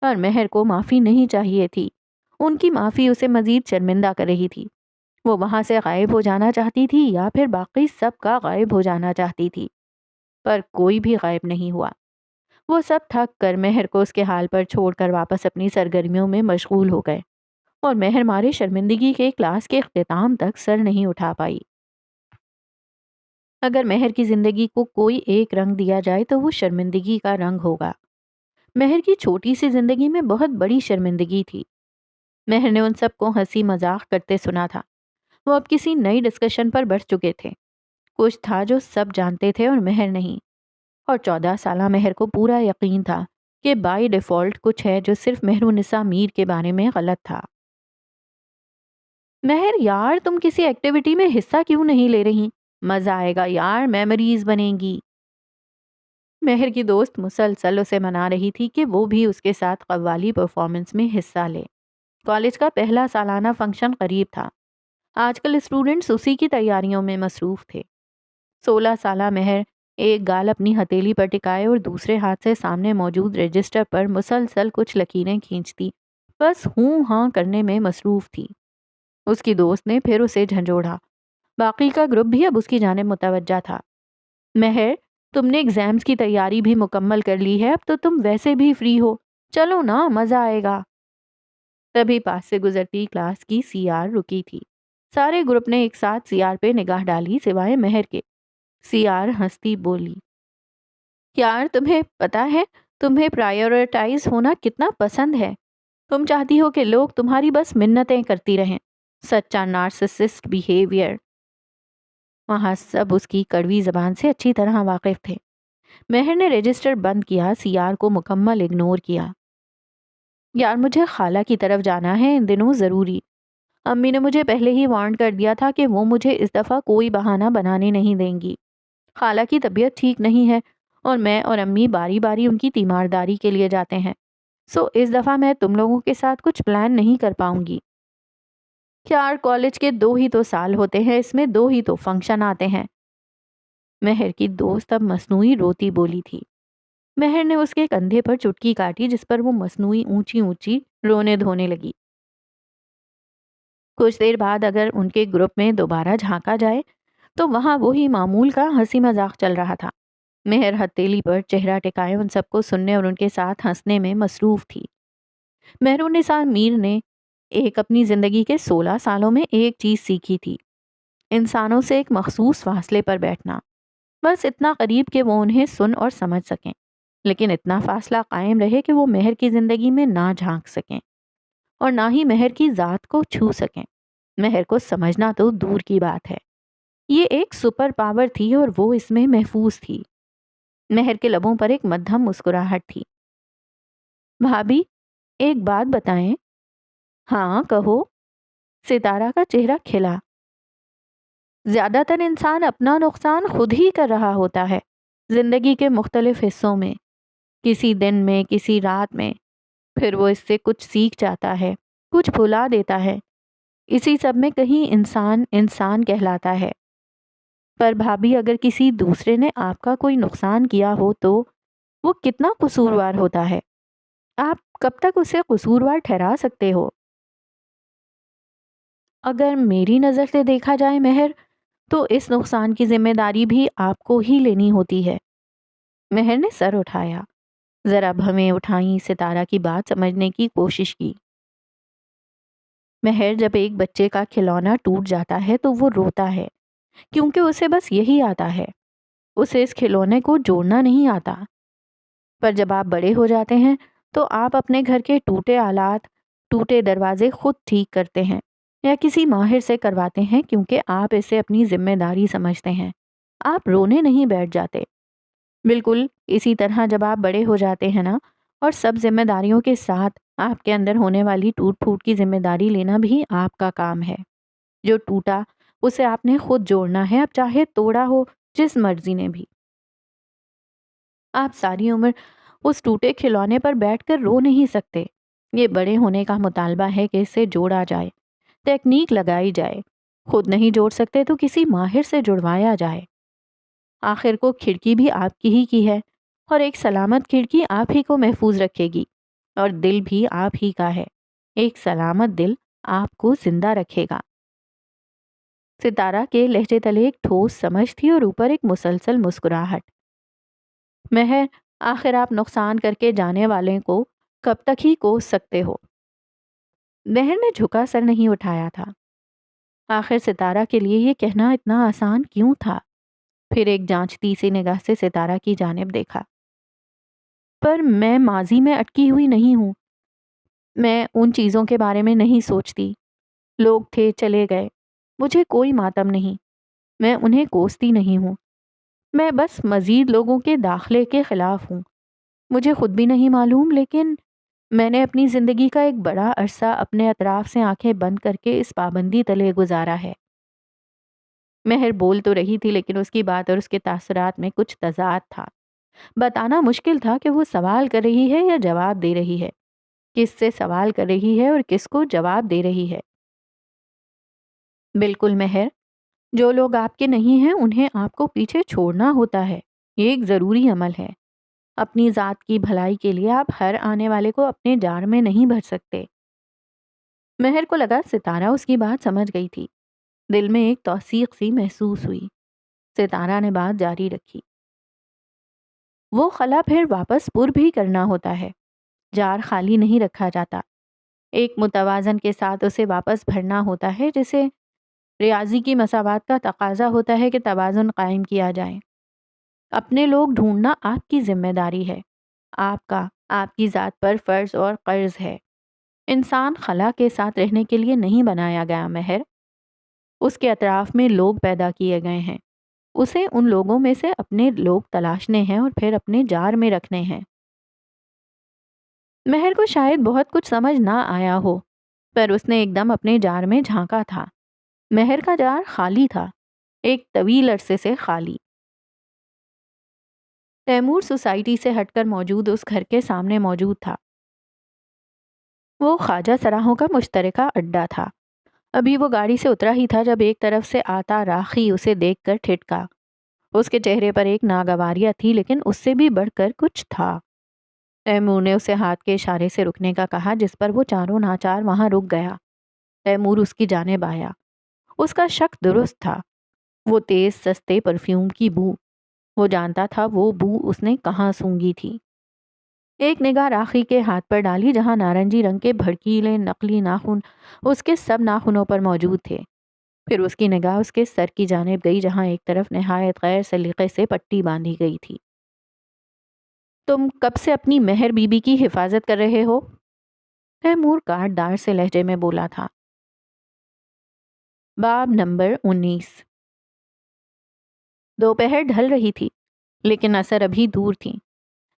Speaker 1: پر مہر کو معافی نہیں چاہیے تھی. ان کی معافی اسے مزید شرمندہ کر رہی تھی. وہ وہاں سے غائب ہو جانا چاہتی تھی یا پھر باقی سب کا غائب ہو جانا چاہتی تھی، پر کوئی بھی غائب نہیں ہوا. وہ سب تھک کر مہر کو اس کے حال پر چھوڑ کر واپس اپنی سرگرمیوں میں مشغول ہو گئے اور مہر مارے شرمندگی کے کلاس کے اختتام تک سر نہیں اٹھا پائی. اگر مہر کی زندگی کو کوئی ایک رنگ دیا جائے تو وہ شرمندگی کا رنگ ہوگا. مہر کی چھوٹی سی زندگی میں بہت بڑی شرمندگی تھی. مہر نے ان سب کو ہنسی مذاق کرتے سنا تھا. وہ اب کسی نئی ڈسکشن پر بڑھ چکے تھے. کچھ تھا جو سب جانتے تھے اور مہر نہیں. اور 14 سالہ مہر کو پورا یقین تھا کہ بائی ڈیفالٹ کچھ ہے جو صرف مہر النساء میر کے بارے میں غلط تھا. مہر یار، تم کسی ایکٹیویٹی میں حصہ کیوں نہیں لے رہی؟ مزہ آئے گا یار، میموریز بنیں گی. مہر کی دوست مسلسل اسے منا رہی تھی کہ وہ بھی اس کے ساتھ قوالی پرفارمنس میں حصہ لے. کالج کا پہلا سالانہ فنکشن قریب تھا. آج کل اسٹوڈنٹس اسی کی تیاریوں میں مصروف تھے. 16 سالہ مہر ایک گال اپنی ہتھیلی پر ٹکائے اور دوسرے ہاتھ سے سامنے موجود رجسٹر پر مسلسل کچھ لکیریں کھینچتی بس ہوں ہاں کرنے میں مصروف تھی. اس کی دوست نے پھر اسے جھنجھوڑا. باقی کا گروپ بھی اب اس کی جانب متوجہ تھا۔ مہر، تم نے ایگزامز کی تیاری بھی مکمل کر لی ہے، اب تو تم ویسے بھی فری ہو، چلو نا، مزہ آئے گا۔ تبھی پاس سے گزرتی کلاس کی سی آر رکی تھی۔ سارے گروپ نے ایک ساتھ سی آر پہ نگاہ ڈالی سوائے مہر کے۔ سی آر ہنستی بولی، یار تمہیں پتا ہے تمہیں پرائیورٹائز ہونا کتنا پسند ہے، تم چاہتی ہو کہ لوگ تمہاری بس منتیں کرتی رہیں، سچا نارسسسٹ بیہیویئر۔ وہاں سب اس کی کڑوی زبان سے اچھی طرح واقف تھے۔ مہر نے رجسٹر بند کیا، سی آر کو مکمل اگنور کیا۔ یار مجھے خالہ کی طرف جانا ہے ان دنوں، ضروری۔ امی نے مجھے پہلے ہی وارن کر دیا تھا کہ وہ مجھے اس دفعہ کوئی بہانہ بنانے نہیں دیں گی۔ خالہ کی طبیعت ٹھیک نہیں ہے اور میں اور امی باری باری ان کی تیمارداری کے لیے جاتے ہیں، سو اس دفعہ میں تم لوگوں کے ساتھ کچھ پلان نہیں کر پاؤں گی۔ یار کالج کے 2 ہی تو سال ہوتے ہیں، اس میں 2 ہی تو فنکشن آتے ہیں۔ مہر کی دوست اب مصنوعی روتی بولی تھی۔ مہر نے اس کے کندھے پر چٹکی کاٹی جس پر وہ مصنوعی اونچی اونچی رونے دھونے لگی۔ کچھ دیر بعد اگر ان کے گروپ میں دوبارہ جھانکا جائے تو وہاں وہی معمول کا ہنسی مذاق چل رہا تھا۔ مہر ہتھیلی پر چہرہ ٹکائے ان سب کو سننے اور ان کے ساتھ ہنسنے میں مصروف تھی۔ مہرالنساء میر نے اپنی زندگی کے 16 سالوں میں ایک چیز سیکھی تھی، انسانوں سے ایک مخصوص فاصلے پر بیٹھنا، بس اتنا قریب کہ وہ انہیں سن اور سمجھ سکیں، لیکن اتنا فاصلہ قائم رہے کہ وہ مہر کی زندگی میں نہ جھانک سکیں اور نہ ہی مہر کی ذات کو چھو سکیں۔ مہر کو سمجھنا تو دور کی بات ہے، یہ ایک سپر پاور تھی اور وہ اس میں محفوظ تھی۔ مہر کے لبوں پر ایک مدھم مسکراہٹ تھی۔ بھابھی ایک بات بتائیں؟ ہاں کہو۔ ستارہ کا چہرہ کھلا۔ زیادہ تر انسان اپنا نقصان خود ہی کر رہا ہوتا ہے، زندگی کے مختلف حصوں میں، کسی دن میں، کسی رات میں، پھر وہ اس سے کچھ سیکھ جاتا ہے، کچھ بھلا دیتا ہے، اسی سب میں کہیں انسان انسان کہلاتا ہے۔ پر بھابھی اگر کسی دوسرے نے آپ کا کوئی نقصان کیا ہو تو وہ کتنا قصوروار ہوتا ہے، آپ کب تک اسے قصوروار ٹھہرا سکتے ہو؟ اگر میری نظر سے دیکھا جائے مہر، تو اس نقصان کی ذمہ داری بھی آپ کو ہی لینی ہوتی ہے۔ مہر نے سر اٹھایا، ذرا بھویں اٹھائیں، ستارہ کی بات سمجھنے کی کوشش کی۔ مہر، جب ایک بچے کا کھلونا ٹوٹ جاتا ہے تو وہ روتا ہے کیونکہ اسے بس یہی آتا ہے، اسے اس کھلونے کو جوڑنا نہیں آتا۔ پر جب آپ بڑے ہو جاتے ہیں تو آپ اپنے گھر کے ٹوٹے آلات، ٹوٹے دروازے خود ٹھیک کرتے ہیں یا کسی ماہر سے کرواتے ہیں کیونکہ آپ اسے اپنی ذمہ داری سمجھتے ہیں۔ آپ رونے نہیں بیٹھ جاتے۔ بالکل اسی طرح جب آپ بڑے ہو جاتے ہیں نا، اور سب ذمہ داریوں کے ساتھ آپ کے اندر ہونے والی ٹوٹ پھوٹ کی ذمہ داری لینا بھی آپ کا کام ہے۔ جو ٹوٹا اسے آپ نے خود جوڑنا ہے، اب چاہے توڑا ہو جس مرضی نے بھی۔ آپ ساری عمر اس ٹوٹے کھلونے پر بیٹھ کر رو نہیں سکتے۔ یہ بڑے ہونے کا مطالبہ ہے کہ اسے جوڑا جائے، ٹیکنیک لگائی جائے۔ خود نہیں جوڑ سکتے تو کسی ماہر سے جڑوایا جائے۔ آخر کو کھڑکی بھی آپ کی ہے اور ایک سلامت کھڑکی آپ ہی کو محفوظ رکھے گی، اور دل بھی آپ ہی کا ہے، ایک سلامت دل آپ کو زندہ رکھے گا۔ ستارہ کے لہجے تلے ایک ٹھوس سمجھ تھی اور اوپر ایک مسلسل مسکراہٹ۔ مہر، آخر آپ نقصان کر کے جانے والے کو کب تک ہی کوس سکتے ہو؟ مہر نے جھکا سر نہیں اٹھایا تھا۔ آخر ستارہ کے لیے یہ کہنا اتنا آسان کیوں تھا؟ پھر ایک جانچتی سی نگاہ سے ستارہ کی جانب دیکھا۔ پر میں ماضی میں اٹکی ہوئی نہیں ہوں، میں ان چیزوں کے بارے میں نہیں سوچتی۔ لوگ تھے، چلے گئے، مجھے کوئی ماتم نہیں، میں انہیں کوستی نہیں ہوں۔ میں بس مزید لوگوں کے داخلے کے خلاف ہوں۔ مجھے خود بھی نہیں معلوم، لیکن میں نے اپنی زندگی کا ایک بڑا عرصہ اپنے اطراف سے آنکھیں بند کر کے اس پابندی تلے گزارا ہے۔ مہر بول تو رہی تھی لیکن اس کی بات اور اس کے تاثرات میں کچھ تضاد تھا۔ بتانا مشکل تھا کہ وہ سوال کر رہی ہے یا جواب دے رہی ہے، کس سے سوال کر رہی ہے اور کس کو جواب دے رہی ہے۔ بالکل مہر، جو لوگ آپ کے نہیں ہیں انہیں آپ کو پیچھے چھوڑنا ہوتا ہے، یہ ایک ضروری عمل ہے۔ اپنی ذات کی بھلائی کے لیے آپ ہر آنے والے کو اپنے جار میں نہیں بھر سکتے۔ مہر کو لگا ستارہ اس کی بات سمجھ گئی تھی۔ دل میں ایک توثیق سی محسوس ہوئی۔ ستارہ نے بات جاری رکھی، وہ خلا پھر واپس پر بھی کرنا ہوتا ہے، جار خالی نہیں رکھا جاتا، ایک متوازن کے ساتھ اسے واپس بھرنا ہوتا ہے، جسے ریاضی کی مساوات کا تقاضا ہوتا ہے کہ توازن قائم کیا جائے۔ اپنے لوگ ڈھونڈنا آپ کی ذمہ داری ہے، آپ کی ذات پر فرض اور قرض ہے۔ انسان خلا کے ساتھ رہنے کے لیے نہیں بنایا گیا مہر، اس کے اطراف میں لوگ پیدا کیے گئے ہیں، اسے ان لوگوں میں سے اپنے لوگ تلاشنے ہیں اور پھر اپنے جار میں رکھنے ہیں۔ مہر کو شاید بہت کچھ سمجھ نہ آیا ہو، پر اس نے ایک دم اپنے جار میں جھانکا تھا۔ مہر کا جار خالی تھا، ایک طویل عرصے سے خالی۔ تیمور سوسائٹی سے ہٹ کر موجود اس گھر کے سامنے موجود تھا۔ وہ خواجہ سراہوں کا مشترکہ اڈا تھا۔ ابھی وہ گاڑی سے اترا ہی تھا جب ایک طرف سے آتا راکھی اسے دیکھ کر ٹھٹکا۔ اس کے چہرے پر ایک ناگواریاں تھی، لیکن اس سے بھی بڑھ کر کچھ تھا۔ تیمور نے اسے ہاتھ کے اشارے سے رکنے کا کہا، جس پر وہ چاروں ناچار وہاں رک گیا۔ تیمور اس کی جانب آیا۔ اس کا شک درست تھا، وہ تیز سستے پرفیوم کی بو، وہ جانتا تھا وہ بو اس نے کہاں سونگھی تھی۔ ایک نگاہ راکھی کے ہاتھ پر ڈالی جہاں نارنجی رنگ کے بھڑکیلے نقلی ناخن اس کے سب ناخنوں پر موجود تھے۔ پھر اس کی نگاہ اس کے سر کی جانب گئی جہاں ایک طرف نہایت غیر سلیقے سے پٹی باندھی گئی تھی۔ تم کب سے اپنی مہر بی بی کی حفاظت کر رہے ہو؟ تیمور کاٹ دار سے لہجے میں بولا تھا۔ باب نمبر 19۔ دوپہر ڈھل رہی تھی، لیکن اثر ابھی دور تھی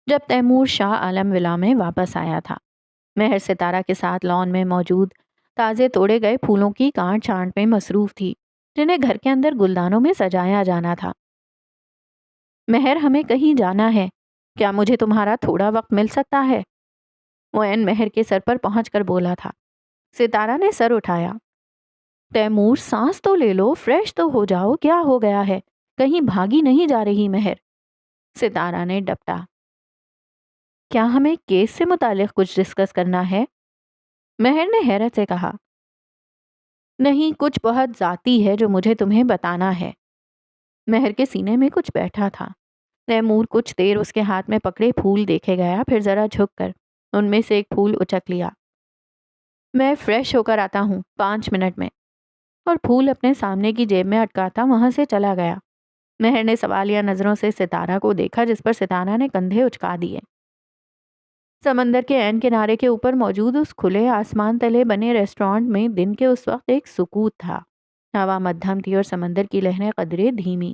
Speaker 1: جب تیمور شاہ عالم ولا میں واپس آیا تھا۔ مہر ستارہ کے ساتھ لان میں موجود تازے توڑے گئے پھولوں کی کانٹ چھانٹ میں مصروف تھی، جنہیں گھر کے اندر گلدانوں میں سجایا جانا تھا۔ مہر، ہمیں کہیں جانا ہے، کیا مجھے تمہارا تھوڑا وقت مل سکتا ہے؟ وہ عین مہر کے سر پر پہنچ کر بولا تھا۔ ستارہ نے سر اٹھایا۔ تیمور، سانس تو لے لو، فریش تو ہو جاؤ، کیا ہو گیا ہے؟ کہیں بھاگی نہیں جا رہی مہر؟ ستارہ نے ڈپٹا۔ کیا ہمیں کیس سے متعلق کچھ ڈسکس کرنا ہے؟ مہر نے حیرت سے کہا۔ نہیں، کچھ بہت ذاتی ہے جو مجھے تمہیں بتانا ہے۔ مہر کے سینے میں کچھ بیٹھا تھا۔ تیمور کچھ دیر اس کے ہاتھ میں پکڑے پھول دیکھے گیا، پھر ذرا جھک کر ان میں سے ایک پھول اچک لیا۔ میں فریش ہو کر آتا ہوں 5 منٹ میں، اور پھول اپنے سامنے کی جیب میں اٹکاتا وہاں سے چلا گیا۔ مہر نے سوالیہ نظروں سے ستارہ کو دیکھا، جس پر ستارہ نے کندھے اچکا دیے۔ سمندر کے عین کنارے کے اوپر موجود اس کھلے آسمان تلے بنے ریسٹورانٹ میں دن کے اس وقت ایک سکوت تھا۔ ہوا مدھم تھی اور سمندر کی لہریں قدرے دھیمی۔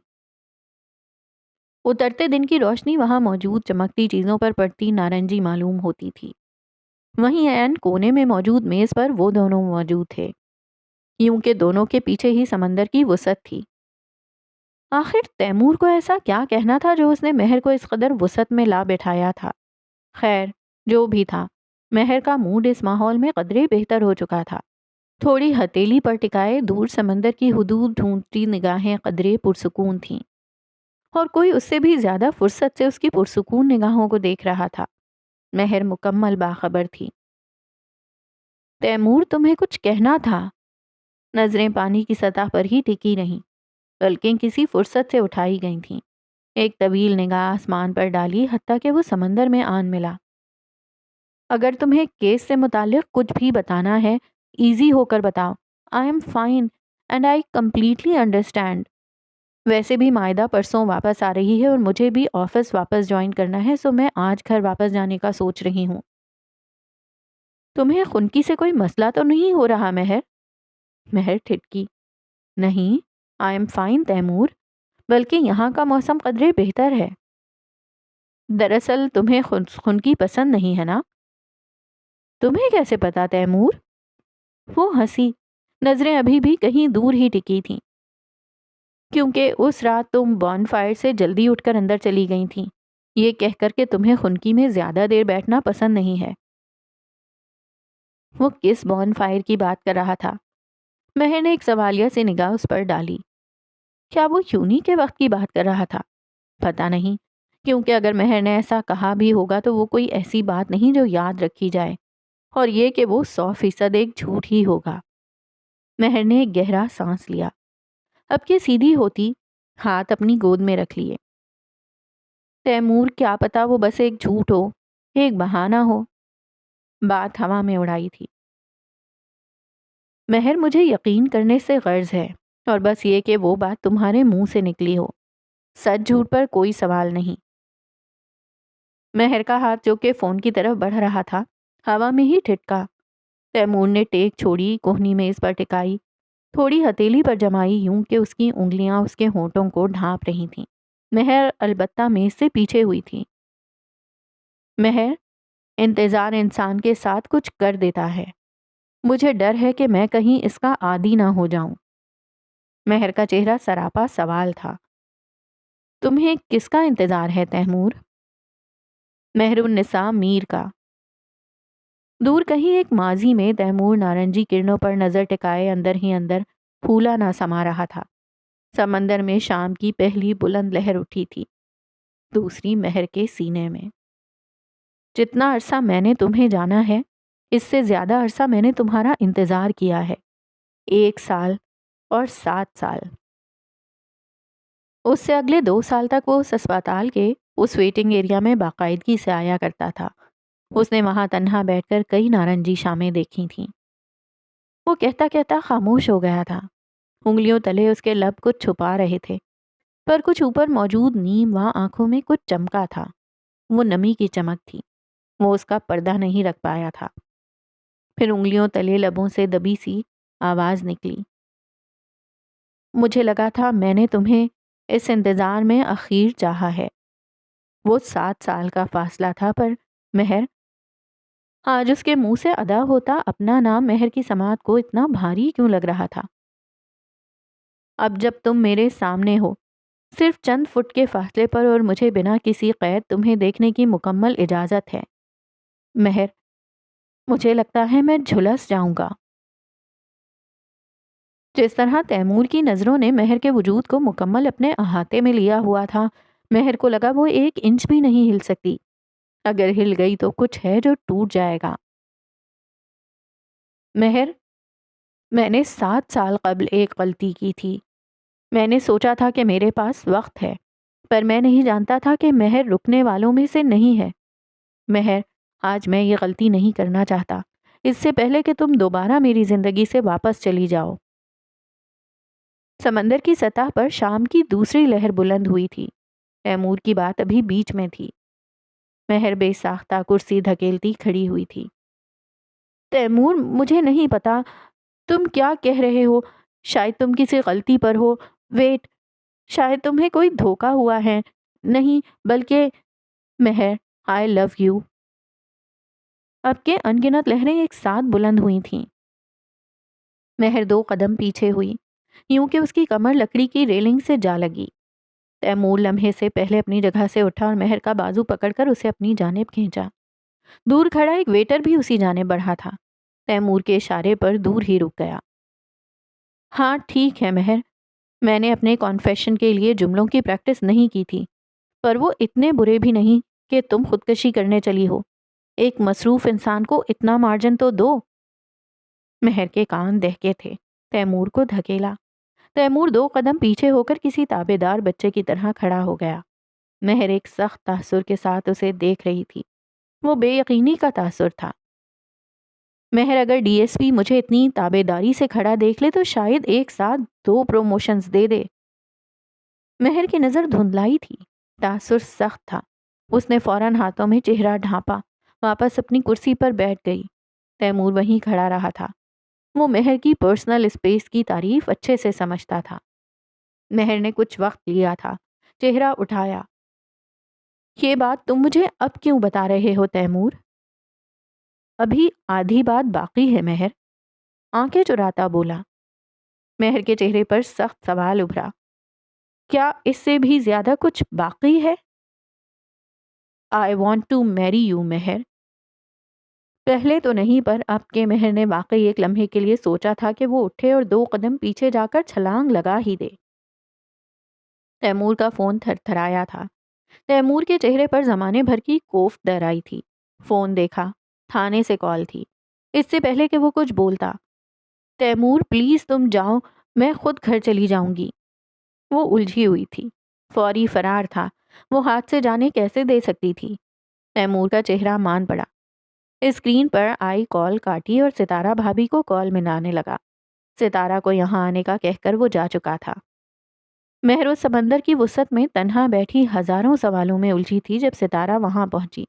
Speaker 1: اترتے دن کی روشنی وہاں موجود چمکتی چیزوں پر پڑتی نارنجی معلوم ہوتی تھی۔ وہیں عین کونے میں موجود میز پر وہ دونوں موجود تھے، یوں کہ دونوں کے پیچھے ہی سمندر کی وسعت تھی۔ آخر تیمور کو ایسا کیا کہنا تھا جو اس نے مہر کو اس قدر وسعت میں لا بٹھایا تھا؟ خیر، جو بھی تھا، مہر کا موڈ اس ماحول میں قدرے بہتر ہو چکا تھا۔ تھوڑی ہتیلی پر ٹکائے دور سمندر کی حدود ڈھونڈتی نگاہیں قدرے پرسکون تھیں، اور کوئی اس سے بھی زیادہ فرصت سے اس کی پرسکون نگاہوں کو دیکھ رہا تھا۔ مہر مکمل باخبر تھی۔ تیمور، تمہیں کچھ کہنا تھا؟ نظریں پانی کی سطح پر ہی ٹکی نہیں، بلکہ کسی فرصت سے اٹھائی گئی تھیں۔ ایک طویل نگاہ آسمان پر ڈالی، حتیٰ کہ وہ سمندر میں آن ملا۔ اگر تمہیں کیس سے متعلق کچھ بھی بتانا ہے، ایزی ہو کر بتاؤ۔ I am fine and I completely understand. ویسے بھی معاہدہ پرسوں واپس آ رہی ہے اور مجھے بھی آفس واپس جوائن کرنا ہے، سو میں آج گھر واپس جانے کا سوچ رہی ہوں۔ تمہیں خنکی سے کوئی مسئلہ تو نہیں ہو رہا مہر؟ مہر ٹھٹکی۔ نہیں، آئی ایم فائن تیمور، بلکہ یہاں کا موسم قدرے بہتر ہے۔ دراصل تمہیں خنکی پسند نہیں ہے نا؟ تمہیں کیسے پتا تیمور؟ وہ ہنسی، نظریں ابھی بھی کہیں دور ہی ٹکی تھیں۔ کیونکہ اس رات تم بون فائر سے جلدی اٹھ کر اندر چلی گئی تھیں، یہ کہہ کر کہ تمہیں خنکی میں زیادہ دیر بیٹھنا پسند نہیں ہے۔ وہ کس بون فائر کی بات کر رہا تھا؟ مہر نے ایک سوالیہ سے نگاہ اس پر ڈالی۔ کیا وہ یونی کے وقت کی بات کر رہا تھا؟ پتہ نہیں، کیونکہ اگر مہر نے ایسا کہا بھی ہوگا تو وہ کوئی ایسی بات نہیں جو یاد رکھی جائے، اور یہ کہ وہ 100% ایک جھوٹ ہی ہوگا۔ مہر نے ایک گہرا سانس لیا۔ اب کہ سیدھی ہوتی، ہاتھ اپنی گود میں رکھ لیے۔ تیمور کیا پتا وہ بس ایک جھوٹ ہو، ایک بہانہ ہو۔ بات ہوا میں اڑائی تھی۔ مہر مجھے یقین کرنے سے غرض ہے، اور بس یہ کہ وہ بات تمہارے منہ سے نکلی ہو۔ سچ جھوٹ پر کوئی سوال نہیں۔ مہر کا ہاتھ جو کہ فون کی طرف بڑھ رہا تھا ہوا میں ہی ٹھٹکا۔ تیمور نے ٹیک چھوڑی، کوہنی میں اس پر ٹکائی، تھوڑی ہتھیلی پر جمائی، یوں کہ اس کی انگلیاں اس کے ہونٹوں کو ڈھانپ رہی تھیں۔ مہر البتہ میز سے پیچھے ہوئی تھی۔ مہر، انتظار انسان کے ساتھ کچھ کر دیتا ہے۔ مجھے ڈر ہے کہ میں کہیں اس کا عادی نہ ہو جاؤں۔ مہر کا چہرہ سراپا سوال تھا۔ تمہیں کس کا انتظار ہے تیمور؟ مہر النساء میر کا۔ دور کہیں ایک ماضی میں تیمور نارنجی کرنوں پر نظر ٹکائے اندر ہی اندر پھولا نہ سما رہا تھا۔ سمندر میں شام کی پہلی بلند لہر اٹھی تھی، دوسری مہر کے سینے میں۔ جتنا عرصہ میں نے تمہیں جانا ہے، اس سے زیادہ عرصہ میں نے تمہارا انتظار کیا ہے۔ 1 سال اور 7 سال۔ اس سے اگلے 2 سال تک وہ اس اسپتال کے اس ویٹنگ ایریا میں باقاعدگی سے آیا کرتا تھا۔ اس نے وہاں تنہا بیٹھ کر کئی نارنجی شامیں دیکھی تھیں۔ وہ کہتا کہتا خاموش ہو گیا تھا۔ انگلیوں تلے اس کے لب کچھ چھپا رہے تھے، پر کچھ اوپر موجود نیم و آنکھوں میں کچھ چمکا تھا۔ وہ نمی کی چمک تھی۔ وہ اس کا پردہ نہیں رکھ پایا تھا۔ پھر انگلیوں تلے لبوں سے دبی سی آواز نکلی۔ مجھے لگا تھا میں نے تمہیں اس انتظار میں اخیر چاہا ہے۔ وہ 7 سال کا فاصلہ تھا، پر مہر، آج اس کے منہ سے ادا ہوتا اپنا نام مہر کی سماعت کو اتنا بھاری کیوں لگ رہا تھا؟ اب جب تم میرے سامنے ہو، صرف چند فٹ کے فاصلے پر، اور مجھے بنا کسی قید تمہیں دیکھنے کی مکمل اجازت ہے، مہر، مجھے لگتا ہے میں جھلس جاؤں گا۔ جس طرح تیمور کی نظروں نے مہر کے وجود کو مکمل اپنے احاطے میں لیا ہوا تھا، مہر کو لگا وہ 1 انچ بھی نہیں ہل سکتی۔ اگر ہل گئی تو کچھ ہے جو ٹوٹ جائے گا۔ مہر، میں نے 7 سال قبل ایک غلطی کی تھی۔ میں نے سوچا تھا کہ میرے پاس وقت ہے، پر میں نہیں جانتا تھا کہ مہر رکنے والوں میں سے نہیں ہے۔ مہر، آج میں یہ غلطی نہیں کرنا چاہتا، اس سے پہلے کہ تم دوبارہ میری زندگی سے واپس چلی جاؤ۔ سمندر کی سطح پر شام کی دوسری لہر بلند ہوئی تھی۔ تیمور کی بات ابھی بیچ میں تھی۔ مہر بے ساختہ کرسی دھکیلتی کھڑی ہوئی تھی۔ تیمور، مجھے نہیں پتا تم کیا کہہ رہے ہو۔ شاید تم کسی غلطی پر ہو۔ ویٹ، شاید تمہیں کوئی دھوکا ہوا ہے۔ نہیں، بلکہ مہر، آئی لو یو۔ اب کے انگنت لہریں ایک ساتھ بلند ہوئی تھیں۔ مہر 2 قدم پیچھے ہوئی، یوں کہ اس کی کمر لکڑی کی ریلنگ سے جا لگی۔ تیمور لمحے سے پہلے اپنی جگہ سے اٹھا اور مہر کا بازو پکڑ کر اسے اپنی جانب کھینچا۔ دور کھڑا ایک ویٹر بھی اسی جانب بڑھا تھا۔ تیمور کے اشارے پر دور ہی رک گیا۔ ہاں ٹھیک ہے مہر، میں نے اپنے کانفیشن کے لیے جملوں کی پریکٹس نہیں کی تھی، پر وہ اتنے برے بھی نہیں کہ تم خودکشی کرنے چلی ہو۔ ایک مصروف انسان کو اتنا مارجن تو دو۔ مہر کے کان دہکے تھے۔ تیمور کو دھکیلا۔ تیمور 2 قدم پیچھے ہو کر کسی تابے دار بچے کی طرح کھڑا ہو گیا۔ مہر ایک سخت تاثر کے ساتھ اسے دیکھ رہی تھی۔ وہ بے یقینی کا تاثر تھا۔ مہر، اگر ڈی ایس پی مجھے اتنی تابے داری سے کھڑا دیکھ لے تو شاید ایک ساتھ 2 پروموشنز دے دے۔ مہر کی نظر دھندلائی تھی۔ تاثر سخت تھا۔ اس نے فوراً ہاتھوں میں چہرہ ڈھانپا، واپس اپنی کرسی پر بیٹھ گئی۔ تیمور وہیں کھڑا رہا تھا۔ وہ مہر کی پرسنل اسپیس کی تعریف اچھے سے سمجھتا تھا۔ مہر نے کچھ وقت لیا تھا، چہرہ اٹھایا۔ یہ بات تم مجھے اب کیوں بتا رہے ہو تیمور؟ ابھی آدھی بات باقی ہے مہر، آنکھیں چراتا بولا۔ مہر کے چہرے پر سخت سوال ابھرا۔ کیا اس سے بھی زیادہ کچھ باقی ہے؟ I want to marry you مہر۔ پہلے تو نہیں، پر اب کے مہر نے واقعی ایک لمحے کے لیے سوچا تھا کہ وہ اٹھے اور 2 قدم پیچھے جا کر چھلانگ لگا ہی دے۔ تیمور کا فون تھر تھرایا تھا۔ تیمور کے چہرے پر زمانے بھر کی کوفت در آئی تھی۔ فون دیکھا، تھانے سے کال تھی۔ اس سے پہلے کہ وہ کچھ بولتا، تیمور پلیز تم جاؤ، میں خود گھر چلی جاؤں گی۔ وہ الجھی ہوئی تھی، فوری فرار تھا، وہ ہاتھ سے جانے کیسے دے سکتی تھی؟ تیمور کا چہرہ مان پڑا، اسکرین پر آئی کال کاٹی اور ستارہ بھابھی کو کال ملانے لگا۔ ستارہ کو یہاں آنے کا کہہ کر وہ جا چکا تھا۔ مہر اس سمندر کی وسعت میں تنہا بیٹھی ہزاروں سوالوں میں الجھی تھی جب ستارہ وہاں پہنچی۔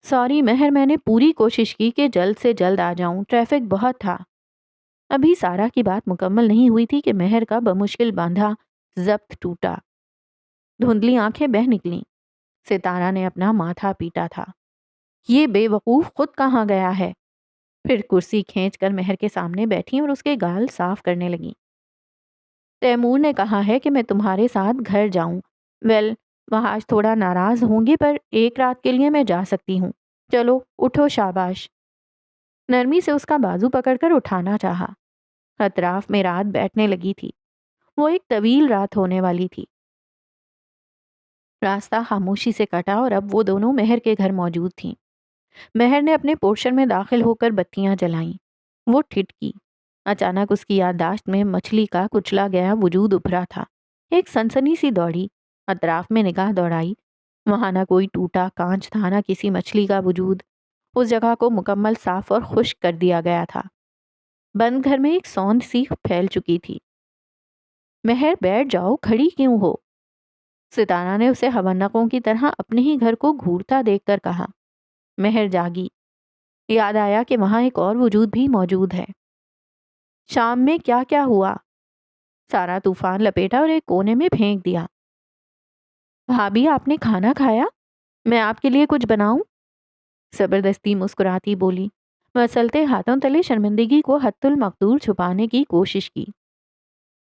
Speaker 1: سوری مہر، میں نے پوری کوشش کی کہ جلد سے جلد آ جاؤں، ٹریفک بہت تھا۔ ابھی سارا کی بات مکمل نہیں ہوئی تھی کہ مہر کا بمشکل باندھا ضبط ٹوٹا، دھندلی آنکھیں بہہ نکلیں۔ ستارہ نے اپنا ماتھا پیٹا تھا، یہ بے وقوف خود کہاں گیا ہے؟ پھر کرسی کھینچ کر مہر کے سامنے بیٹھی اور اس کے گال صاف کرنے لگی۔ تیمور نے کہا ہے کہ میں تمہارے ساتھ گھر جاؤں۔ ویل، وہاں آج تھوڑا ناراض ہوں گی پر ایک رات کے لیے میں جا سکتی ہوں۔ چلو اٹھو، شاباش۔ نرمی سے اس کا بازو پکڑ کر اٹھانا چاہا۔ اطراف میں رات بیٹھنے لگی تھی، وہ ایک طویل رات ہونے والی تھی۔ راستہ خاموشی سے کٹا اور اب وہ دونوں مہر کے گھر موجود تھیں۔ مہر نے اپنے پورشن میں داخل ہو کر بتیاں جلائیں۔ وہ ٹھٹکی۔ اچانک اس کی یادداشت میں مچھلی کا کچلا گیا وجود ابھرا تھا۔ ایک سنسنی سی دوڑی، اطراف میں نگاہ دوڑائی۔ وہاں نہ کوئی ٹوٹا کانچ تھا، نہ کسی مچھلی کا وجود۔ اس جگہ کو مکمل صاف اور خشک کر دیا گیا تھا۔ بند گھر میں ایک سوند سی پھیل چکی تھی۔ مہر بیٹھ جاؤ، کھڑی کیوں ہو؟ ستارہ نے اسے حونقوں کی طرح اپنے ہی گھر کو گھورتا دیکھ کر کہا۔ مہر جاگی، یاد آیا کہ وہاں ایک اور وجود بھی موجود ہے۔ شام میں کیا کیا ہوا؟ سارا طوفان لپیٹا اور ایک کونے میں پھینک دیا۔ بھابھی، آپ نے کھانا کھایا؟ میں آپ کے لیے کچھ بناؤں؟ زبردستی مسکراتی بولی۔ مسلتے ہاتھوں تلے شرمندگی کو حد المقدور چھپانے کی کوشش کی۔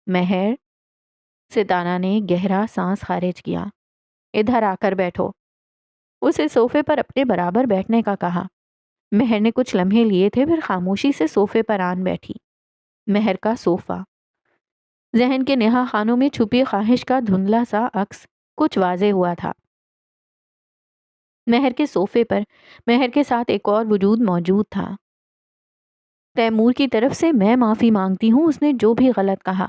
Speaker 1: مہر، ستارہ نے گہرا سانس خارج کیا۔ ادھر آ کر بیٹھو۔ اسے صوفے پر اپنے برابر بیٹھنے کا کہا۔ مہر نے کچھ لمحے لیے تھے، پھر خاموشی سے صوفے پر آن بیٹھی۔ مہر کا صوفہ، ذہن کے نہا خانوں میں چھپی خواہش کا دھندلا سا عکس کچھ واضح ہوا تھا۔ مہر کے صوفے پر مہر کے ساتھ ایک اور وجود موجود تھا۔ تیمور کی طرف سے میں معافی مانگتی ہوں، اس نے جو بھی غلط کہا۔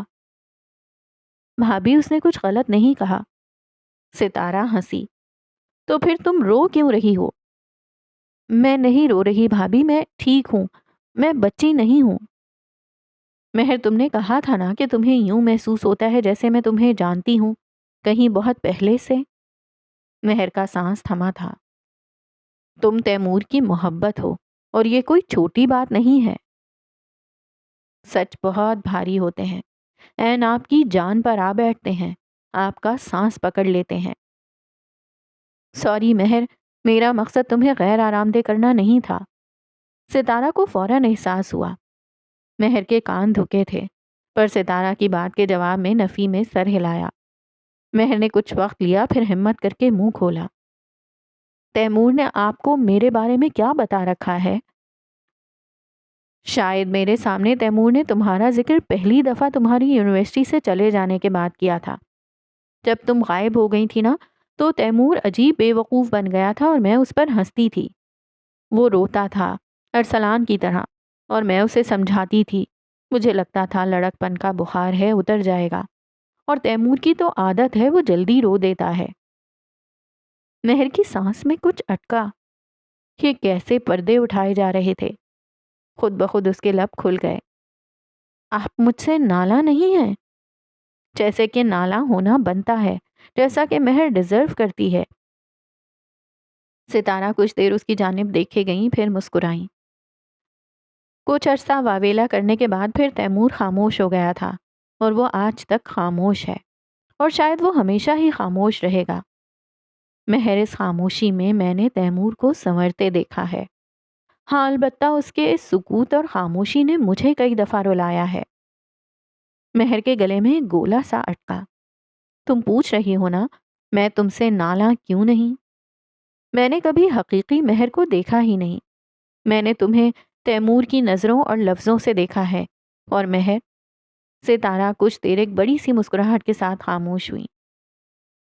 Speaker 1: بھابھی، اس نے کچھ غلط نہیں کہا۔ ستارہ ہنسی۔ تو پھر تم رو کیوں رہی ہو؟ میں نہیں رو رہی بھابھی، میں ٹھیک ہوں، میں بچی نہیں ہوں۔ مہر، تم نے کہا تھا نا کہ تمہیں یوں محسوس ہوتا ہے جیسے میں تمہیں جانتی ہوں، کہیں بہت پہلے سے۔ مہر کا سانس تھما تھا۔ تم تیمور کی محبت ہو اور یہ کوئی چھوٹی بات نہیں ہے۔ سچ بہت بھاری ہوتے ہیں، عین آپ کی جان پر آ بیٹھتے ہیں، آپ کا سانس پکڑ لیتے ہیں۔ سوری مہر، میرا مقصد تمہیں غیر آرام دہ کرنا نہیں تھا۔ ستارہ کو فوراً احساس ہوا۔ مہر کے کان دھکے تھے، پر ستارہ کی بات کے جواب میں نفی میں سر ہلایا۔ مہر نے کچھ وقت لیا، پھر ہمت کر کے منہ کھولا۔ تیمور نے آپ کو میرے بارے میں کیا بتا رکھا ہے؟ شاید میرے سامنے تیمور نے تمہارا ذکر پہلی دفعہ تمہاری یونیورسٹی سے چلے جانے کے بعد کیا تھا۔ جب تم غائب ہو گئی تھی نا، تو تیمور عجیب بے وقوف بن گیا تھا اور میں اس پر ہنستی تھی۔ وہ روتا تھا، ارسلان کی طرح، اور میں اسے سمجھاتی تھی۔ مجھے لگتا تھا لڑک پن کا بخار ہے، اتر جائے گا، اور تیمور کی تو عادت ہے، وہ جلدی رو دیتا ہے۔ مہر کی سانس میں کچھ اٹکا۔ یہ کیسے پردے اٹھائے جا رہے تھے؟ خود بخود اس کے لب کھل گئے۔ آپ مجھ سے نالاں نہیں ہیں؟ جیسے کہ نالاں ہونا بنتا ہے، جیسا کہ مہر ڈیزرو کرتی ہے۔ ستارہ کچھ دیر اس کی جانب دیکھے گئیں، پھر مسکرائیں۔ کچھ عرصہ واویلا کرنے کے بعد پھر تیمور خاموش ہو گیا تھا، اور وہ آج تک خاموش ہے، اور شاید وہ ہمیشہ ہی خاموش رہے گا۔ مہر، اس خاموشی میں نے تیمور کو سنورتے دیکھا ہے۔ ہاں، البتہ اس کے اس سکوت اور خاموشی نے مجھے کئی دفعہ رلایا ہے۔ مہر کے گلے میں ایک گولا سا اٹکا۔ تم پوچھ رہی ہو نا، میں تم سے نالاں کیوں نہیں؟ میں نے کبھی حقیقی مہر کو دیکھا ہی نہیں۔ میں نے تمہیں تیمور کی نظروں اور لفظوں سے دیکھا ہے، اور مہر، ستارہ کچھ دیر ایک بڑی سی مسکراہٹ کے ساتھ خاموش ہوئی۔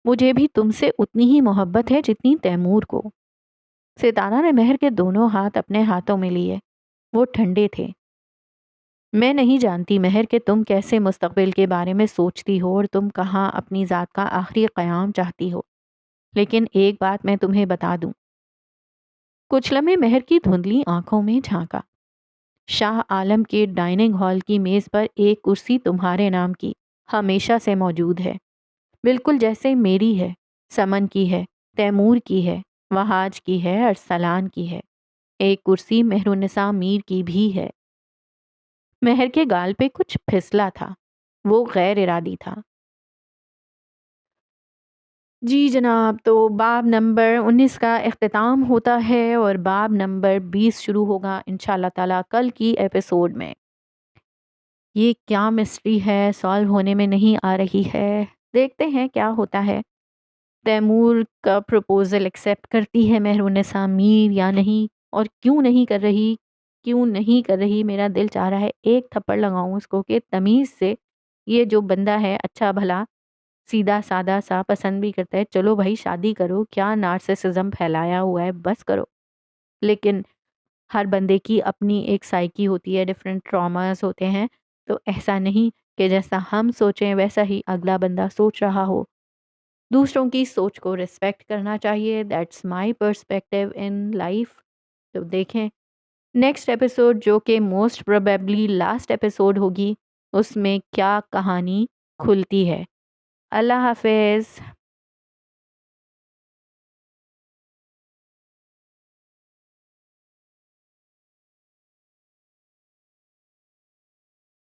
Speaker 1: مجھے بھی تم سے اتنی ہی محبت ہے جتنی تیمور کو۔ ستارہ نے مہر کے دونوں ہاتھ اپنے ہاتھوں میں لیے، وہ ٹھنڈے تھے۔ میں نہیں جانتی مہر کہ تم کیسے مستقبل کے بارے میں سوچتی ہو اور تم کہاں اپنی ذات کا آخری قیام چاہتی ہو، لیکن ایک بات میں تمہیں بتا دوں۔ کچھ لمحے مہر کی دھندلی آنکھوں میں جھانکا۔ شاہ عالم کے ڈائننگ ہال کی میز پر ایک کرسی تمہارے نام کی ہمیشہ سے موجود ہے، بالکل جیسے میری ہے، سمن کی ہے، تیمور کی ہے، وہاج کی ہے، ارسلان کی ہے۔ ایک کرسی مہرالنساء میر کی بھی ہے۔ مہر کے گال پہ کچھ پھسلا تھا، وہ غیر ارادی تھا۔ جی جناب، تو باب نمبر 19 کا اختتام ہوتا ہے اور باب نمبر 20 شروع ہوگا انشاءاللہ تعالیٰ کل کی ایپیسوڈ میں۔ یہ کیا مسٹری ہے، سالو ہونے میں نہیں آ رہی ہے، دیکھتے ہیں کیا ہوتا ہے۔ تیمور کا پروپوزل ایکسیپٹ کرتی ہے مہرالنساء میر یا نہیں، اور کیوں نہیں کر رہی، کیوں نہیں کر رہی؟ میرا دل چاہ رہا ہے ایک تھپڑ لگاؤں اس کو کہ تمیز سے، یہ جو بندہ ہے اچھا بھلا سیدھا سادہ سا پسند بھی کرتا ہے، چلو بھائی شادی کرو، کیا نارسسزم پھیلایا ہوا ہے، بس کرو۔ لیکن ہر بندے کی اپنی ایک سائیکی ہوتی ہے، ڈفرینٹ ٹراماز ہوتے ہیں، تو ایسا نہیں کہ جیسا ہم سوچیں ویسا ہی اگلا بندہ سوچ رہا ہو۔ دوسروں کی سوچ کو ریسپیکٹ کرنا چاہیے، that's my perspective in life. تو دیکھیں نیکسٹ ایپیسوڈ جو کہ موسٹ پروبیبلی لاسٹ ایپیسوڈ ہوگی، اس میں کیا کہانی کھلتی ہے۔ اللہ حافظ۔